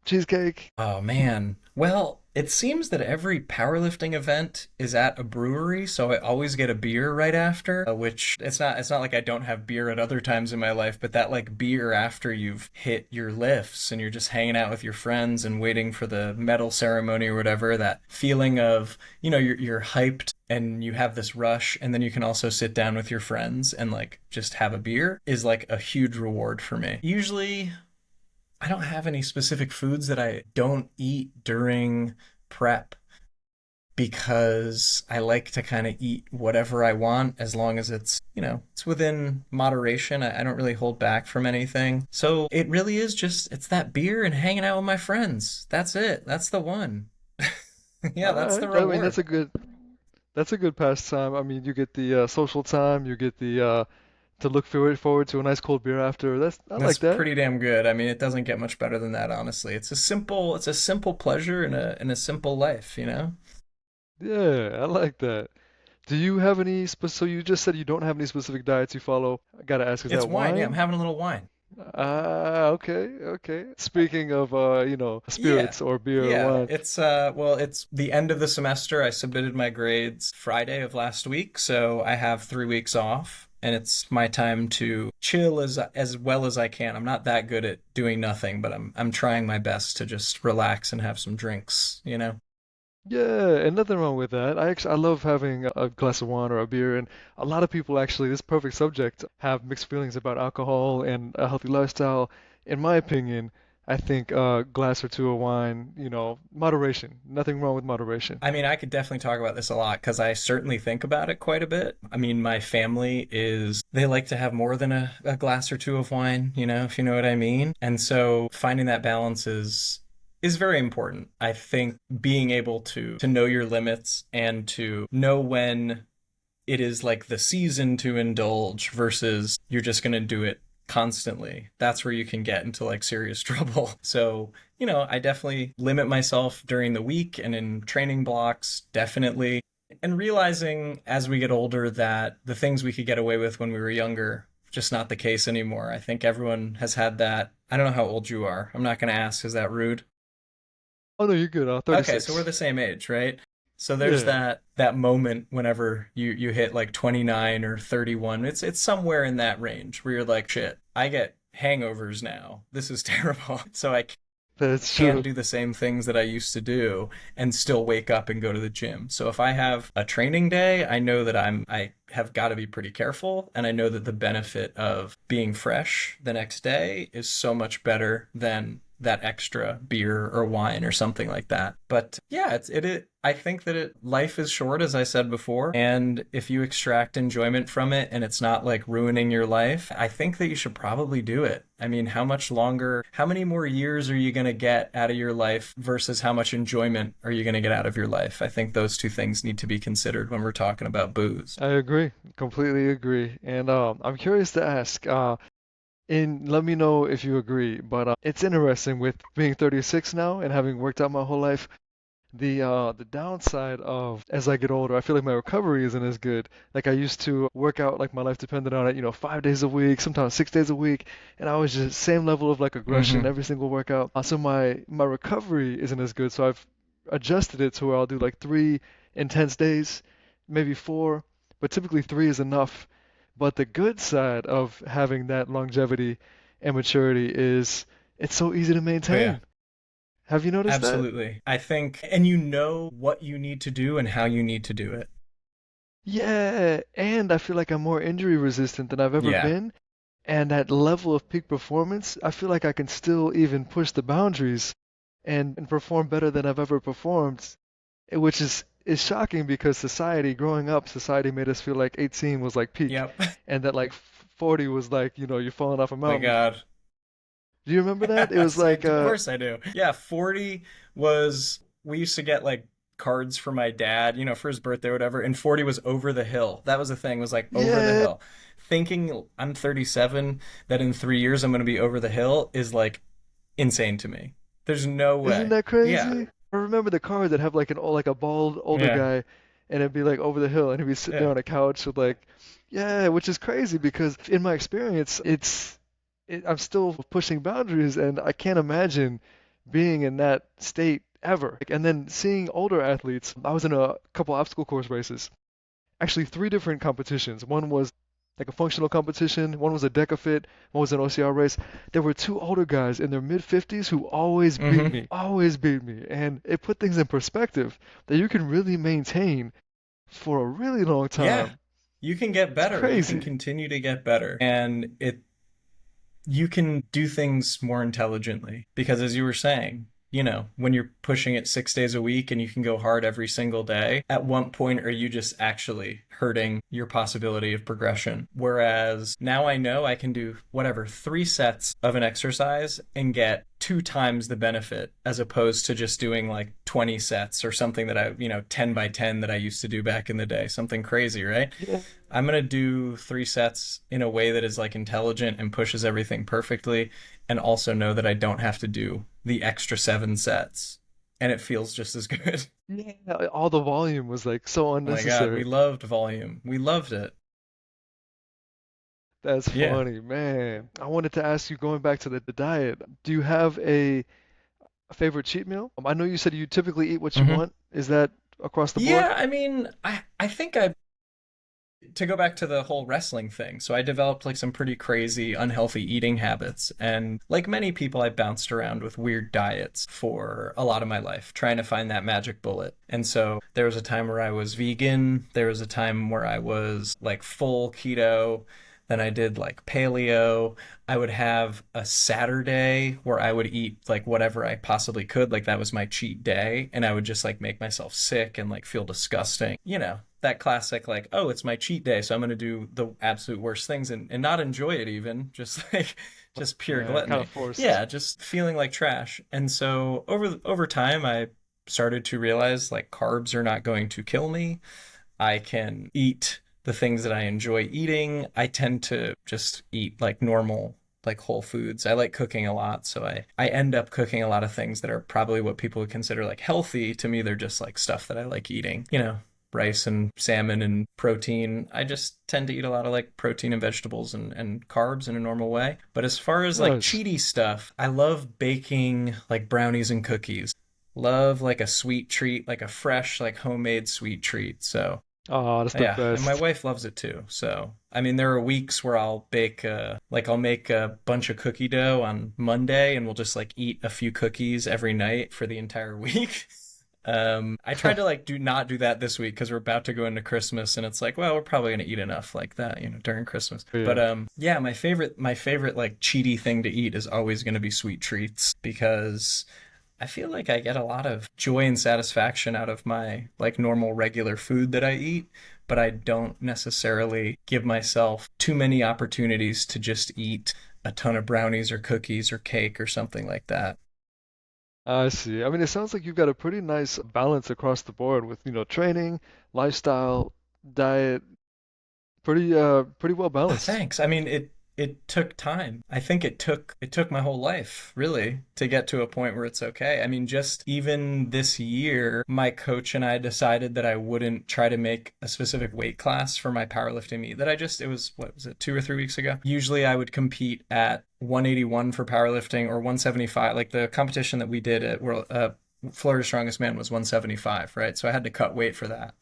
A: cheesecake?
B: Oh man. Well, it seems that every powerlifting event is at a brewery, so I always get a beer right after, which it's not like I don't have beer at other times in my life, but that like beer after you've hit your lifts and you're just hanging out with your friends and waiting for the medal ceremony or whatever, that feeling of, you're hyped and you have this rush and then you can also sit down with your friends and like just have a beer is like a huge reward for me. Usually I don't have any specific foods that I don't eat during prep because I like to kind of eat whatever I want as long as it's within moderation. I don't really hold back from anything. So it really is it's that beer and hanging out with my friends. That's it. That's the one. Yeah,
A: All
B: that's the
A: right. I mean,
B: reward.
A: that's a good pastime. I mean, you get the social time, you get the to look forward to a nice cold beer after. I
B: That's
A: like that.
B: pretty damn good. I mean, it doesn't get much better than that, honestly. It's a simple pleasure in a simple life.
A: Yeah, I like that. Do you have so you just said you don't have any specific diets you follow. I gotta ask, is
B: It's
A: that
B: wine. Yeah, I'm
A: wine?
B: having a little wine.
A: Ah, okay, okay. Speaking of
B: Yeah.
A: spirits or beer or
B: Yeah,
A: wine.
B: it's the end of the semester. I submitted my grades Friday of last week, so I have 3 weeks off, and it's my time to chill as well as I can. I'm not that good at doing nothing, but I'm trying my best to just relax and have some drinks.
A: Yeah, and nothing wrong with that. I love having a glass of wine or a beer, and a lot of people actually, this perfect subject, have mixed feelings about alcohol and a healthy lifestyle. In my opinion, I think a glass or two of wine, moderation. Nothing wrong with moderation.
B: I mean, I could definitely talk about this a lot because I certainly think about it quite a bit. I mean, my family they like to have more than a glass or two of wine, if you know what I mean. And so finding that balance is very important. I think being able to know your limits and to know when it is like the season to indulge versus you're just going to do it constantly. That's where you can get into like serious trouble. So, I definitely limit myself during the week and in training blocks, definitely. And realizing as we get older that the things we could get away with when we were younger, just not the case anymore. I think everyone has had that. I don't know how old you are. I'm not going to ask. Is that rude?
A: Oh no, you're good.
B: Okay, so we're
A: 36.
B: the same age, right? So there's
A: Yeah,
B: that moment whenever you hit like 29 or 31. It's somewhere in that range where you're like, shit, I get hangovers now. This is terrible. So I
A: that's
B: can't
A: true.
B: do the same things that I used to do and still wake up and go to the gym. So if I have a training day, I know that I have got to be pretty careful, and I know that the benefit of being fresh the next day is so much better than that extra beer or wine or something like that. But yeah, I think that life is short, as I said before, and if you extract enjoyment from it and it's not like ruining your life, I think that you should probably do it. I mean, how much longer, how many more years are you going to get out of your life versus how much enjoyment are you going to get out of your life? I think those two things need to be considered when we're talking about booze.
A: I agree. Completely agree. And I'm curious to ask, and let me know if you agree, but it's interesting with being 36 now and having worked out my whole life. The downside of as I get older, I feel like my recovery isn't as good. Like I used to work out like my life depended on it, 5 days a week, sometimes 6 days a week, and I was just same level of like aggression
B: Mm-hmm.
A: every single workout. So my recovery isn't as good. So I've adjusted it to where I'll do like 3 intense days, maybe four, but typically three is enough. But the good side of having that longevity and maturity is it's so easy to
B: Oh yeah.
A: maintain. Have you noticed that?
B: Absolutely. I think, and you know what you need to do and how you need to do it.
A: Yeah, and I feel like I'm more injury resistant than I've ever
B: Yeah.
A: been. And that level of peak performance, I feel like I can still even push the boundaries and perform better than I've ever performed, which is shocking because growing up, society made us feel like 18 was like peak,
B: Yep.
A: and that like 40 was like, you're falling off a
B: My
A: mountain.
B: God.
A: Do you remember that? It was
B: Yes,
A: like,
B: of course I do. Yeah, 40 was, we used to get like cards for my dad, for his birthday or whatever, and 40 was over the hill. That was the thing, was like over the
A: yeah,
B: hill. Thinking I'm 37, that in 3 years I'm going to be over the hill is like insane to me. There's no
A: isn't
B: way.
A: that
B: Yeah.
A: crazy? I remember the card that have like a bald older
B: Yeah.
A: guy, and it'd be like over the hill, and he'd be sitting there
B: Yeah.
A: on a couch with like, yeah, which is crazy because in my experience, I'm still pushing boundaries, and I can't imagine being in that state ever. And then seeing older athletes, I was in a couple obstacle course races, actually three different competitions. One was like a functional competition, one was a DecaFit, one was an OCR race. There were two older guys in their mid 50s who
B: Mm-hmm.
A: always beat me. And it put things in perspective that you can really maintain for a really long
B: Yeah.
A: time.
B: You can get
A: It's
B: better. You can
A: crazy.
B: continue to get better. And you can do things more intelligently because, as you were saying, when you're pushing it 6 days a week and you can go hard every single day, at what point are you just actually hurting your possibility of progression? Whereas now I know I can do whatever, 3 sets of an exercise and get 2 times the benefit as opposed to just doing like 20 sets or something that 10 by 10 that I used to do back in the day, something crazy, right?
A: Yeah.
B: I'm going to do 3 sets in a way that is like intelligent and pushes everything perfectly, and also know that I don't have to do the extra 7 sets. And it feels just as good.
A: Yeah, all the volume was like so
B: Oh my God, we
A: unnecessary.
B: loved volume. We loved it.
A: That's
B: Yeah.
A: funny, man. I wanted to ask you, going back to the diet, do you have a favorite cheat meal? I know you said you typically eat what you
B: Hmm.
A: want. Is that across the board?
B: Yeah, I mean, I think to go back to the whole wrestling thing, so I developed like some pretty crazy unhealthy eating habits. And like many people, I bounced around with weird diets for a lot of my life, trying to find that magic bullet. And so there was a time where I was vegan, there was a time where I was like full keto. Then I did like paleo. I would have a Saturday where I would eat like whatever I possibly could. Like that was my cheat day. And I would just like make myself sick and like feel disgusting. That classic, like, oh, it's my cheat day. So I'm going to do the absolute worst things and not enjoy it even. Just like just pure
A: Yeah, kind
B: gluttony.
A: of forced.
B: Yeah, just feeling like trash. And so over time, I started to realize like carbs are not going to kill me. I can eat the things that I enjoy eating. I tend to just eat like normal, like whole foods. I like cooking a lot, so I end up cooking a lot of things that are probably what people would consider like healthy. To me, they're just like stuff that I like eating. Rice and salmon and protein. I just tend to eat a lot of like protein and vegetables and carbs in a normal way. But as far as like
A: Nice.
B: cheaty stuff, I love baking like brownies and cookies. Love like a sweet treat, like a fresh, like homemade sweet treat. So
A: Oh, that's the
B: yeah, and my
A: best.
B: wife loves it too. So, I mean, there are weeks where I'll bake, like I'll make a bunch of cookie dough on Monday and we'll just like eat a few cookies every night for the entire week. I tried to like do not do that this week because we're about to go into Christmas and it's like, well, we're probably gonna eat enough like that, during Christmas. But
A: Yeah.
B: yeah, my favorite like cheaty thing to eat is always gonna be sweet treats because I feel like I get a lot of joy and satisfaction out of my like normal regular food that I eat, but I don't necessarily give myself too many opportunities to just eat a ton of brownies or cookies or cake or something like that.
A: I see. I mean, it sounds like you've got a pretty nice balance across the board with, training, lifestyle, diet, pretty well
B: Oh,
A: balanced.
B: thanks. I mean, it took time. I think it took my whole life, really, to get to a point where it's okay. I mean, just even this year, my coach and I decided that I wouldn't try to make a specific weight class for my powerlifting meet. It was, what was it, 2 or 3 weeks ago? Usually I would compete at 181 for powerlifting or 175. Like the competition that we did at World Florida Strongest Man was 175, right? So I had to cut weight for that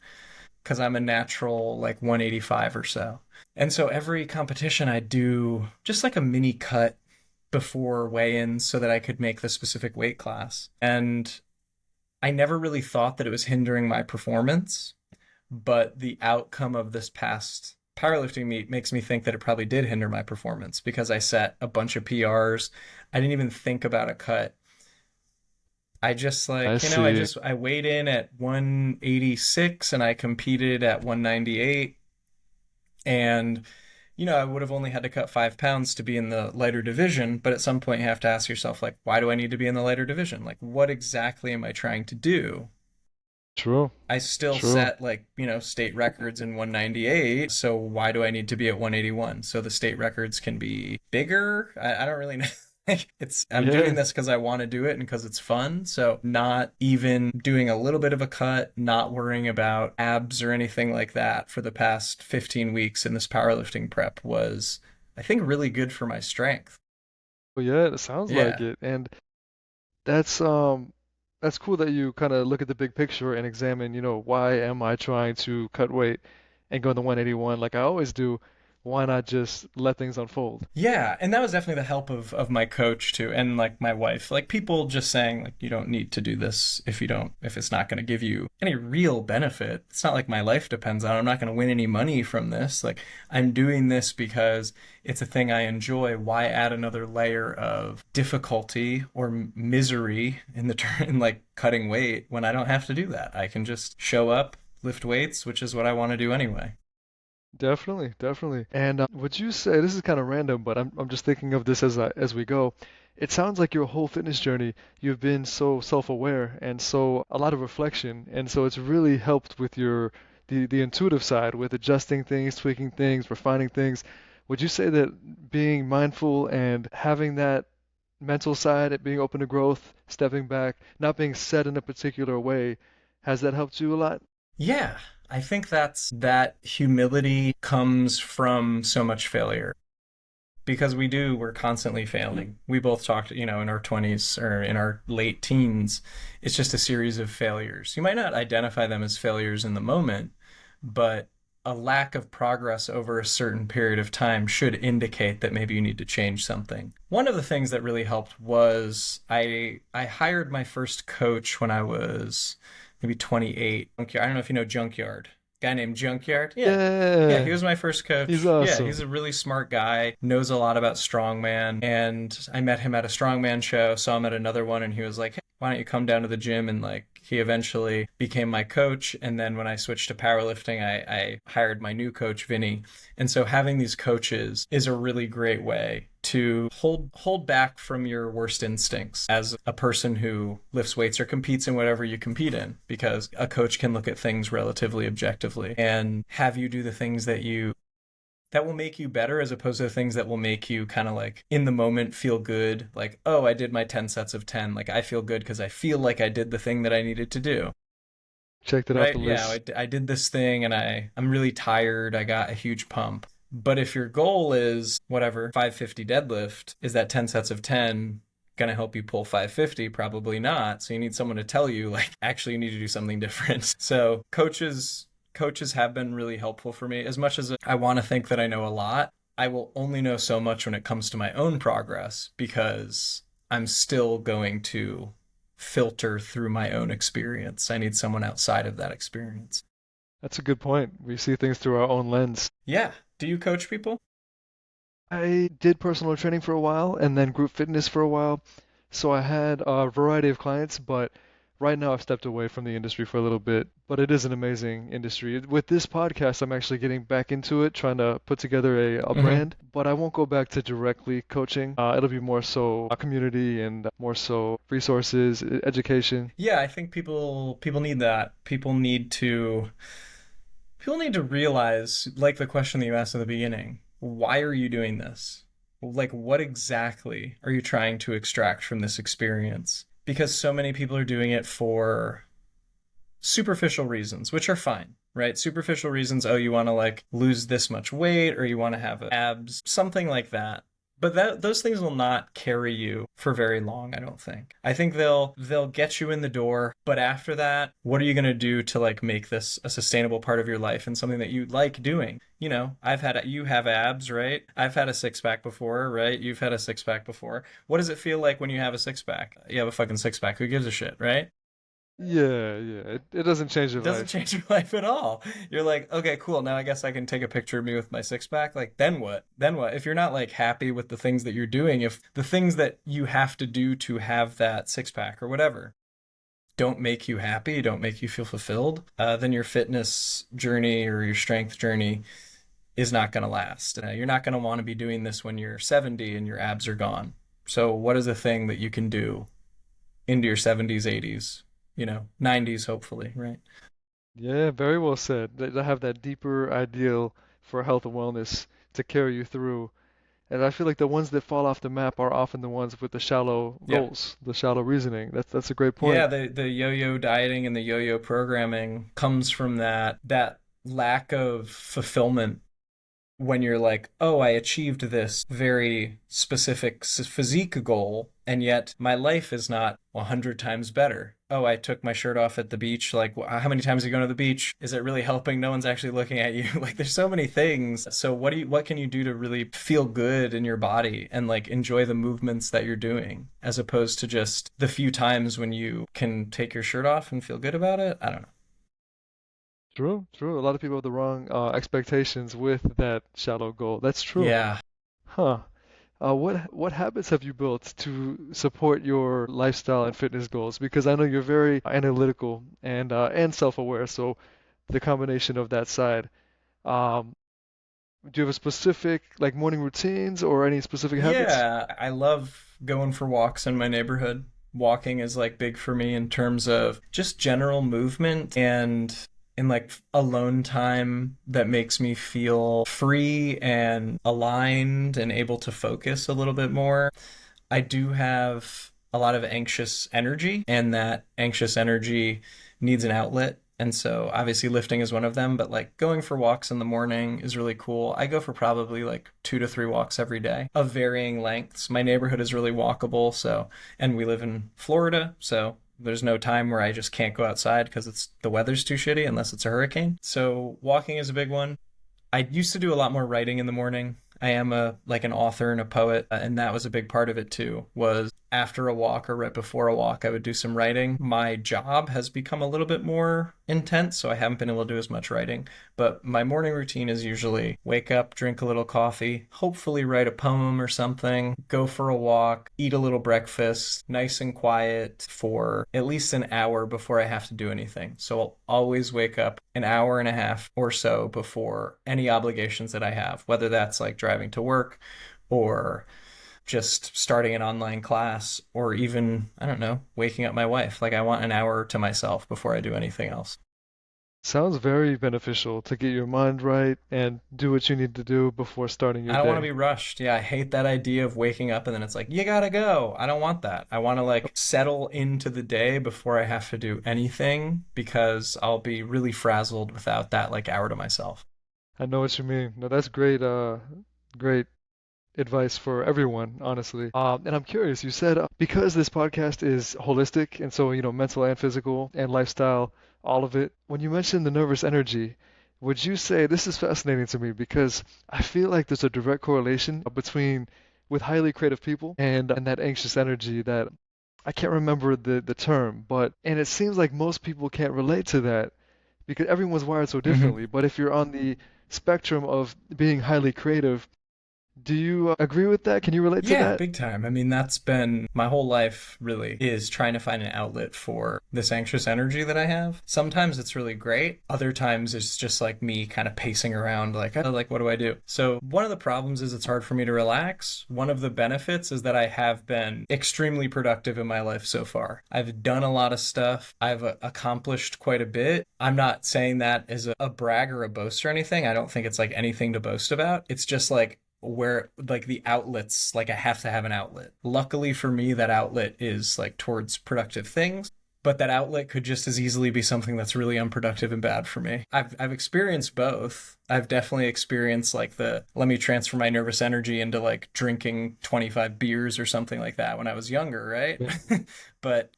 B: because I'm a natural like 185 or so. And so every competition I do just like a mini cut before weigh-ins so that I could make the specific weight class. And I never really thought that it was hindering my performance, but the outcome of this past powerlifting meet makes me think that it probably did hinder my performance because I set a bunch of PRs. I didn't even think about a cut. I just
A: I
B: like,
A: see.
B: I weighed in at 186 and I competed at 198 and I would have only had to cut 5 pounds to be in the lighter division, but at some point you have to ask yourself, like, why do I need to be in the lighter division? Like, what exactly am I trying to do?
A: True.
B: I still
A: True.
B: set like, state records in 198, so why do I need to be at 181? So the state records can be bigger? I don't really know. I'm doing
A: Yeah.
B: this because I want to do it and because it's fun. So not even doing a little bit of a cut, not worrying about abs or anything like that for the past 15 weeks in this powerlifting prep was, I think, really good for my strength.
A: Well, yeah, it sounds like
B: Yeah.
A: it. And that's um that's cool that you kind of look at the big picture and examine, why am I trying to cut weight and go to 181 like I always do? Why not just let things unfold?
B: Yeah, and that was definitely the help of my coach too, and like my wife. Like people just saying like you don't need to do this if it's not going to give you any real benefit. It's not like my life depends on it. I'm not going to win any money from this. Like I'm doing this because it's a thing I enjoy. Why add another layer of difficulty or misery in the turn in like cutting weight when I don't have to do that? I can just show up, lift weights, which is what I want to do anyway.
A: Definitely, definitely. And would you say this is kind of random, but I'm just thinking of this as we go. It sounds like your whole fitness journey, you've been so self-aware and so a lot of reflection, and so it's really helped with the intuitive side with adjusting things, tweaking things, refining things. Would you say that being mindful and having that mental side, it being open to growth, stepping back, not being set in a particular way, has that helped you a lot?
B: Yeah, I think that humility comes from so much failure because we're constantly failing. We both talked, in our 20s or in our late teens, it's just a series of failures. You might not identify them as failures in the moment, but a lack of progress over a certain period of time should indicate that maybe you need to change something. One of the things that really helped was I hired my first coach when I was maybe 28. I don't know if you know Junkyard. Guy named Junkyard. Yeah. Yeah, he
A: Yeah,
B: was my first
A: he's
B: coach. Yeah, he's
A: awesome.
B: a really smart guy, knows a lot about strongman. And I met him at a strongman show, saw him at another one, and he was like, hey, why don't you come down to the gym? And like, he eventually became my coach. And then when I switched to powerlifting, I hired my new coach, Vinny. And so having these coaches is a really great way to hold back from your worst instincts as a person who lifts weights or competes in whatever you compete in, because a coach can look at things relatively objectively and have you do the things that will make you better, as opposed to the things that will make you kind of like in the moment feel good. Like, oh, I did my 10 sets of 10. Like, I feel good because I feel like I did the thing that I needed to do.
A: Checked it off
B: Right?
A: the
B: Yeah,
A: list.
B: I did this thing and I'm really tired. I got a huge pump. But if your goal is whatever, 550 deadlift, is that 10 sets of 10 going to help you pull 550? Probably not. So you need someone to tell you, like, actually, you need to do something different. So coaches have been really helpful for me. As much as I want to think that I know a lot, I will only know so much when it comes to my own progress, because I'm still going to filter through my own experience. I need someone outside of that experience.
A: That's a good point. We see things through our own lens.
B: Yeah. Do you coach people?
A: I did personal training for a while and then group fitness for a while. So I had a variety of clients, but right now I've stepped away from the industry for a little bit. But it is an amazing industry. With this podcast, I'm actually getting back into it, trying to put together a
B: Mm-hmm.
A: brand. But I won't go back to directly coaching. It'll be more so a community and more so resources, education.
B: Yeah, I think people need that. People need to realize, like the question that you asked at the beginning, why are you doing this? Like, what exactly are you trying to extract from this experience? Because so many people are doing it for superficial reasons, which are fine, right? Superficial reasons, oh, you want to like lose this much weight, or you want to have abs, something like that. But those things will not carry you for very long, I don't think. I think they'll get you in the door, but after that, what are you going to do to like make this a sustainable part of your life and something that you like doing? You know, you have abs, right? I've had a six pack before, right? You've had a six pack before. What does it feel like when you have a six pack? You have a fucking six pack. Who gives a shit, right?
A: Yeah, yeah. It doesn't change your
B: Doesn't
A: life.
B: change your life at all. You're like, okay, cool. Now I guess I can take a picture of me with my six pack. Like, then what? Then what? If you're not like happy with the things that you're doing, if the things that you have to do to have that six pack or whatever don't make you happy, don't make you feel fulfilled, then your fitness journey or your strength journey is not going to last. You're not going to want to be doing this when you're 70 and your abs are gone. So, what is a thing that you can do into your 70s, 80s, 90s, hopefully, right?
A: Yeah, very well said. They have that deeper ideal for health and wellness to carry you through. And I feel like the ones that fall off the map are often the ones with the shallow
B: Yeah.
A: goals, the shallow reasoning. That's a great
B: Yeah,
A: point.
B: the yo-yo dieting and the yo-yo programming comes from that lack of fulfillment when you're like, oh, I achieved this very specific physique goal, and yet my life is not 100 times better. Oh, I took my shirt off at the beach. Like, how many times are you going to the beach? Is it really helping? No one's actually looking at you. Like, there's so many things. So what can you do to really feel good in your body and like enjoy the movements that you're doing, as opposed to just the few times when you can take your shirt off and feel good about it? I don't know.
A: True, true. A lot of people have the wrong expectations with that shallow goal. That's true.
B: Yeah.
A: Huh. What habits have you built to support your lifestyle and fitness goals? Because I know you're very analytical and self-aware, so the combination of that side. Um, do you have a specific like morning routines or any specific habits?
B: Yeah, I love going for walks in my neighborhood. Walking is like big for me in terms of just general movement and in like alone time that makes me feel free and aligned and able to focus a little bit more. I do have a lot of anxious energy, and that anxious energy needs an outlet. And so obviously lifting is one of them, but like going for walks in the morning is really cool. I go for probably like 2 to 3 walks every day of varying lengths. My neighborhood is really walkable, and we live in Florida, so there's no time where I just can't go outside because the weather's too shitty unless it's a hurricane. So walking is a big one. I used to do a lot more writing in the morning. I am an author and a poet, and that was a big part of it too. Was after a walk or right before a walk, I would do some writing. My job has become a little bit more intense, so I haven't been able to do as much writing. But my morning routine is usually wake up, drink a little coffee, hopefully write a poem or something, go for a walk, eat a little breakfast, nice and quiet for at least an hour before I have to do anything. So I'll always wake up an hour and a half or so before any obligations that I have, whether that's like driving to work or just starting an online class, or even, I don't know, waking up my wife. Like I want an hour to myself before I do anything else.
A: Sounds very beneficial to get your mind right and do what you need to do before starting your
B: I don't want to
A: day.
B: be rushed. Yeah, I hate that idea of waking up and then it's like, you gotta go. I don't want that. I want to like settle into the day before I have to do anything because I'll be really frazzled without that like hour to myself.
A: I know what you mean. No, that's great, great advice for everyone, honestly. And I'm curious, you said because this podcast is holistic, and so, mental and physical and lifestyle, all of it. When you mentioned the nervous energy, would you say this is fascinating to me because I feel like there's a direct correlation between with highly creative people and that anxious energy that I can't remember the term, but and it seems like most people can't relate to that because everyone's wired so
B: Hmm.
A: differently. But if you're on the spectrum of being highly creative, do you agree with that? Can you relate to
B: Yeah,
A: that?
B: big time. I mean, that's been my whole life really is trying to find an outlet for this anxious energy that I have. Sometimes it's really great. Other times it's just like me kind of pacing around like, oh, like what do I do? So, one of the problems is it's hard for me to relax. One of the benefits is that I have been extremely productive in my life so far. I've done a lot of stuff. I've accomplished quite a bit. I'm not saying that as a brag or a boast or anything. I don't think it's like anything to boast about. It's just like where like the outlets, like I have to have an outlet. Luckily for me, that outlet is like towards productive things, but that outlet could just as easily be something that's really unproductive and bad for me. I've experienced both. I've definitely experienced like the let me transfer my nervous energy into like drinking 25 beers or something like that when I was younger, right?
A: Yeah.
B: But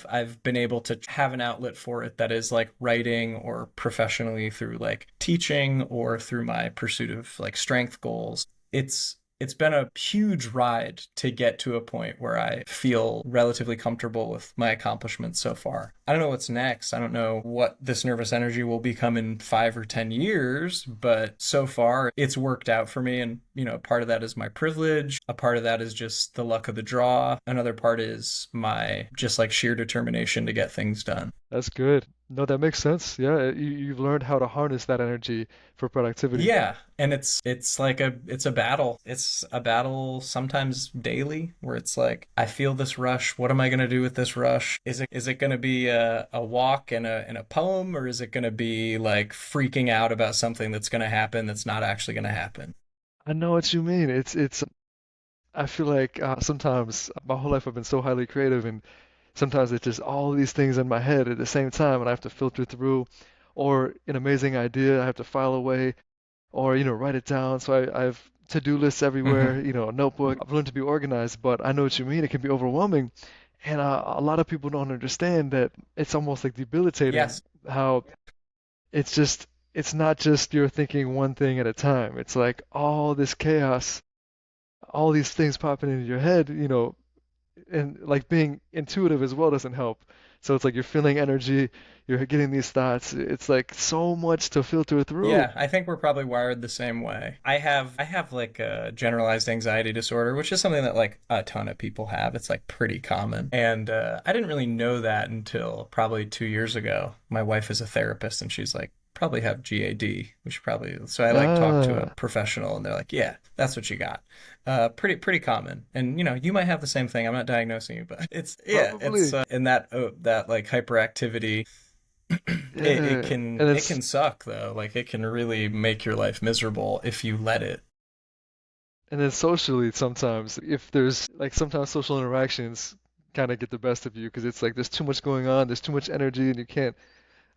B: I've been able to have an outlet for it that is like writing or professionally through like teaching or through my pursuit of like strength goals. It's been a huge ride to get to a point where I feel relatively comfortable with my accomplishments so far. I don't know what's next. I don't know what this nervous energy will become in 5 or 10 years, but so far it's worked out for me. And, part of that is my privilege. A part of that is just the luck of the draw. Another part is my just like sheer determination to get things done.
A: That's good. No, that makes sense. Yeah, you've learned how to harness that energy for productivity.
B: Yeah, and it's like it's a battle. It's a battle sometimes daily where it's like I feel this rush. What am I going to do with this rush? Is it going to be a walk and a poem, or is it going to be like freaking out about something that's going to happen that's not actually going to happen?
A: I know what you mean. I feel like sometimes my whole life I've been so highly creative, and sometimes it's just all these things in my head at the same time, and I have to filter through, or an amazing idea I have to file away, or write it down. So I have to-do lists
B: Hmm.
A: everywhere, a notebook. I've learned to be organized, but I know what you mean. It can be overwhelming, and a lot of people don't understand that it's almost like debilitating
B: Yes.
A: how it's not just you're thinking one thing at a time. It's like all this chaos, all these things popping into your head, and like being intuitive as well doesn't help. So it's like you're feeling energy, you're getting these thoughts. It's like so much to filter through.
B: Yeah, I think we're probably wired the same way. I have like a generalized anxiety disorder, which is something that like a ton of people have. It's like pretty common. And I didn't really know that until probably 2 years ago. My wife is a therapist and she's like, probably have GAD, which probably so I like talked to a
A: Ah,
B: professional and they're like, yeah, that's what you got. Pretty common. And you might have the same thing. I'm not diagnosing you, but it's yeah, it's
A: probably.
B: in that like hyperactivity it
A: Yeah.
B: can
A: And
B: it
A: it's
B: can suck though. Like it can really make your life miserable if you let it.
A: and then socially sometimes if there's like sometimes social interactions kind of get the best of you because it's like there's too much going on, there's too much energy and you can't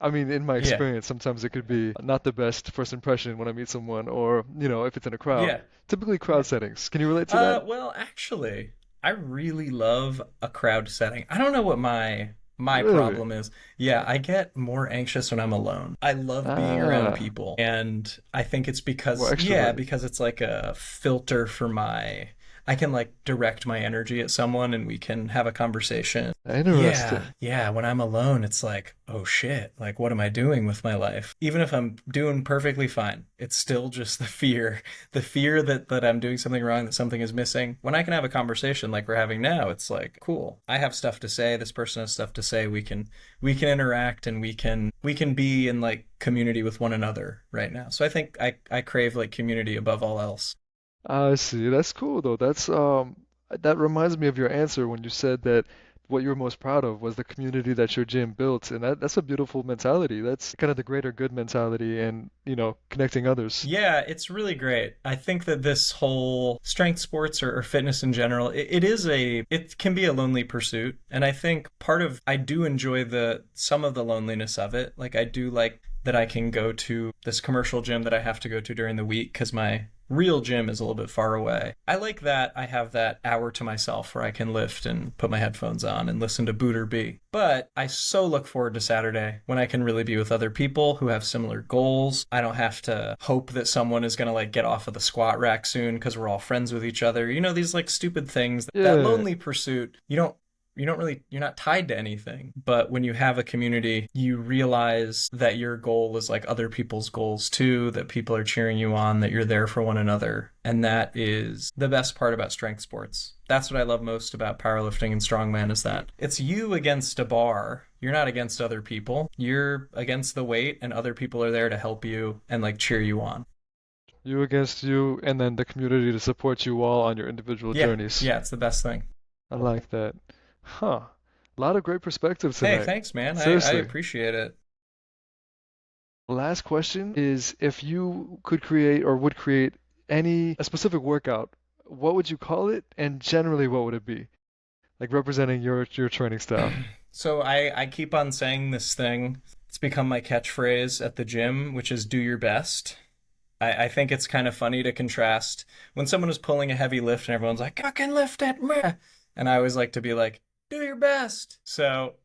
A: I mean, in my
B: Yeah.
A: experience, sometimes it could be not the best first impression when I meet someone, or, if it's in a crowd.
B: Yeah.
A: Typically
B: Yeah.
A: crowd settings. Can you relate to that?
B: Well, actually, I really love a crowd setting. I don't know what my
A: Really?
B: problem is. Yeah, I get more anxious when I'm alone. I love being around
A: Ah,
B: people, and I think it's
A: more
B: because yeah,
A: extroverted.
B: because it's like a filter for my I can like direct my energy at someone and we can have a conversation. Yeah,
A: Interesting.
B: yeah. When I'm alone, it's like, oh shit, like what am I doing with my life? Even if I'm doing perfectly fine, it's still just the fear that I'm doing something wrong, that something is missing. When I can have a conversation like we're having now, it's like, cool. I have stuff to say. This person has stuff to say. We can interact and we can be in like community with one another right now. So I think I crave like community above all else.
A: I see. That's cool though. That reminds me of your answer when you said that what you were most proud of was the community that your gym built, and that's a beautiful mentality. That's kind of the greater good mentality, and connecting others.
B: Yeah, it's really great. I think that this whole strength sports or fitness in general, it can be a lonely pursuit. And I think I do enjoy some of the loneliness of it. Like I do like that I can go to this commercial gym that I have to go to during the week because my real gym is a little bit far away. I like that I have that hour to myself where I can lift and put my headphones on and listen to Boot or Bee. But I so look forward to Saturday when I can really be with other people who have similar goals. I don't have to hope that someone is going to like get off of the squat rack soon because we're all friends with each other. These like stupid things. That
A: Yeah,
B: lonely pursuit, you're not tied to anything. But when you have a community, you realize that your goal is like other people's goals too, that people are cheering you on, that you're there for one another. And that is the best part about strength sports. That's what I love most about powerlifting and strongman is that it's you against a bar. You're not against other people. You're against the weight and other people are there to help you and like cheer you on.
A: you against you, and then the community to support you all on your individual
B: Yeah.
A: journeys.
B: Yeah, it's the best thing.
A: I like that. Huh. A lot of great perspectives
B: Hey,
A: tonight.
B: thanks, man. I
A: Seriously.
B: appreciate it.
A: Last question is if you could create or would create a specific workout, what would you call it? And generally, what would it be? Like representing your training style.
B: So I keep on saying this thing. It's become my catchphrase at the gym, which is do your best. I think it's kind of funny to contrast when someone is pulling a heavy lift and everyone's like, I can lift it, meh. And I always like to be like, do your best. So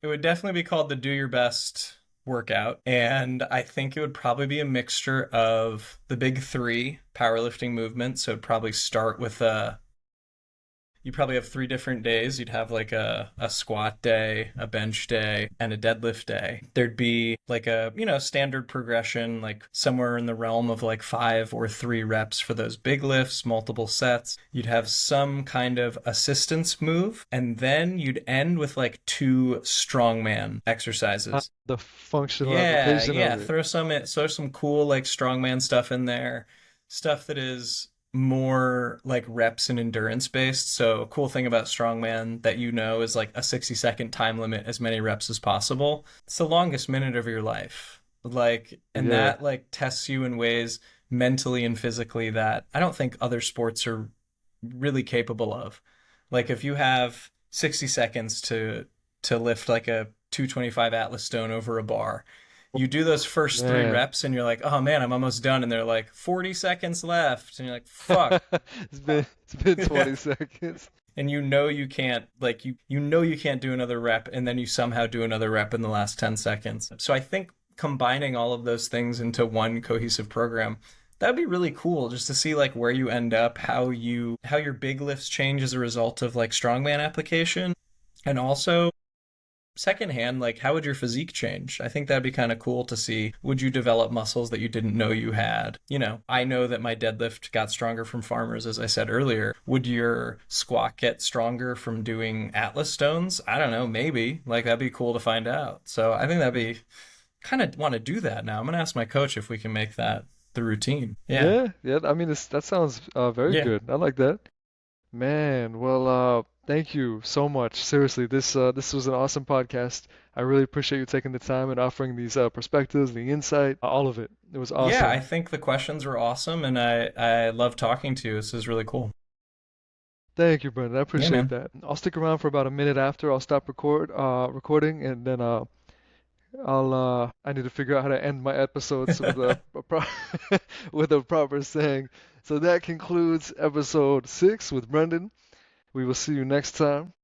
B: it would definitely be called the do your best workout. And I think it would probably be a mixture of the big three powerlifting movements. So it'd probably start with you probably have 3 different days. You'd have like a squat day, a bench day, and a deadlift day. There'd be like a, standard progression, like somewhere in the realm of like 5 or 3 reps for those big lifts, multiple sets. You'd have some kind of assistance move, and then you'd end with like 2 strongman exercises.
A: The functional
B: Yeah,
A: application
B: yeah.
A: of it.
B: Throw some cool like strongman stuff in there. Stuff that is more like reps and endurance based. So a cool thing about strongman that is like a 60-second time limit, as many reps as possible. It's the longest minute of your life. Like, and
A: Yeah.
B: that like tests you in ways mentally and physically that I don't think other sports are really capable of. Like if you have 60 seconds to lift like a 225 Atlas stone over a bar, you do those first three
A: Man.
B: reps and you're like, oh man, I'm almost done. And they're like, 40 seconds left. And you're like, fuck.
A: It's been 20 seconds.
B: And you can't, like, you can't do another rep. And then you somehow do another rep in the last 10 seconds. So I think combining all of those things into one cohesive program, that'd be really cool just to see like where you end up, how your big lifts change as a result of like strongman application. And also secondhand, like how would your physique change? I think that'd be kind of cool to see. Would you develop muscles that you didn't know you had? I know that my deadlift got stronger from farmers, as I said earlier. Would your squat get stronger from doing Atlas stones? I don't know, maybe. Like that'd be cool to find out. So I think that'd be kind of want to do that now. I'm gonna ask my coach if we can make that the routine. Yeah.
A: Yeah, yeah. I mean, that sounds very
B: Yeah.
A: good. I like that. Man, well, thank you so much. Seriously, this was an awesome podcast. I really appreciate you taking the time and offering these perspectives, the insight, all of it. It was
B: Yeah, I
A: awesome.
B: think the questions were awesome and I love talking to you. This is really cool.
A: Thank you, Brendan. I
B: Yeah,
A: appreciate
B: man.
A: that. I'll stick around for about a minute after. I'll stop recording, and then I need to figure out how to end my episodes with with a proper saying. So that concludes episode 6 with Brendan. We will see you next time.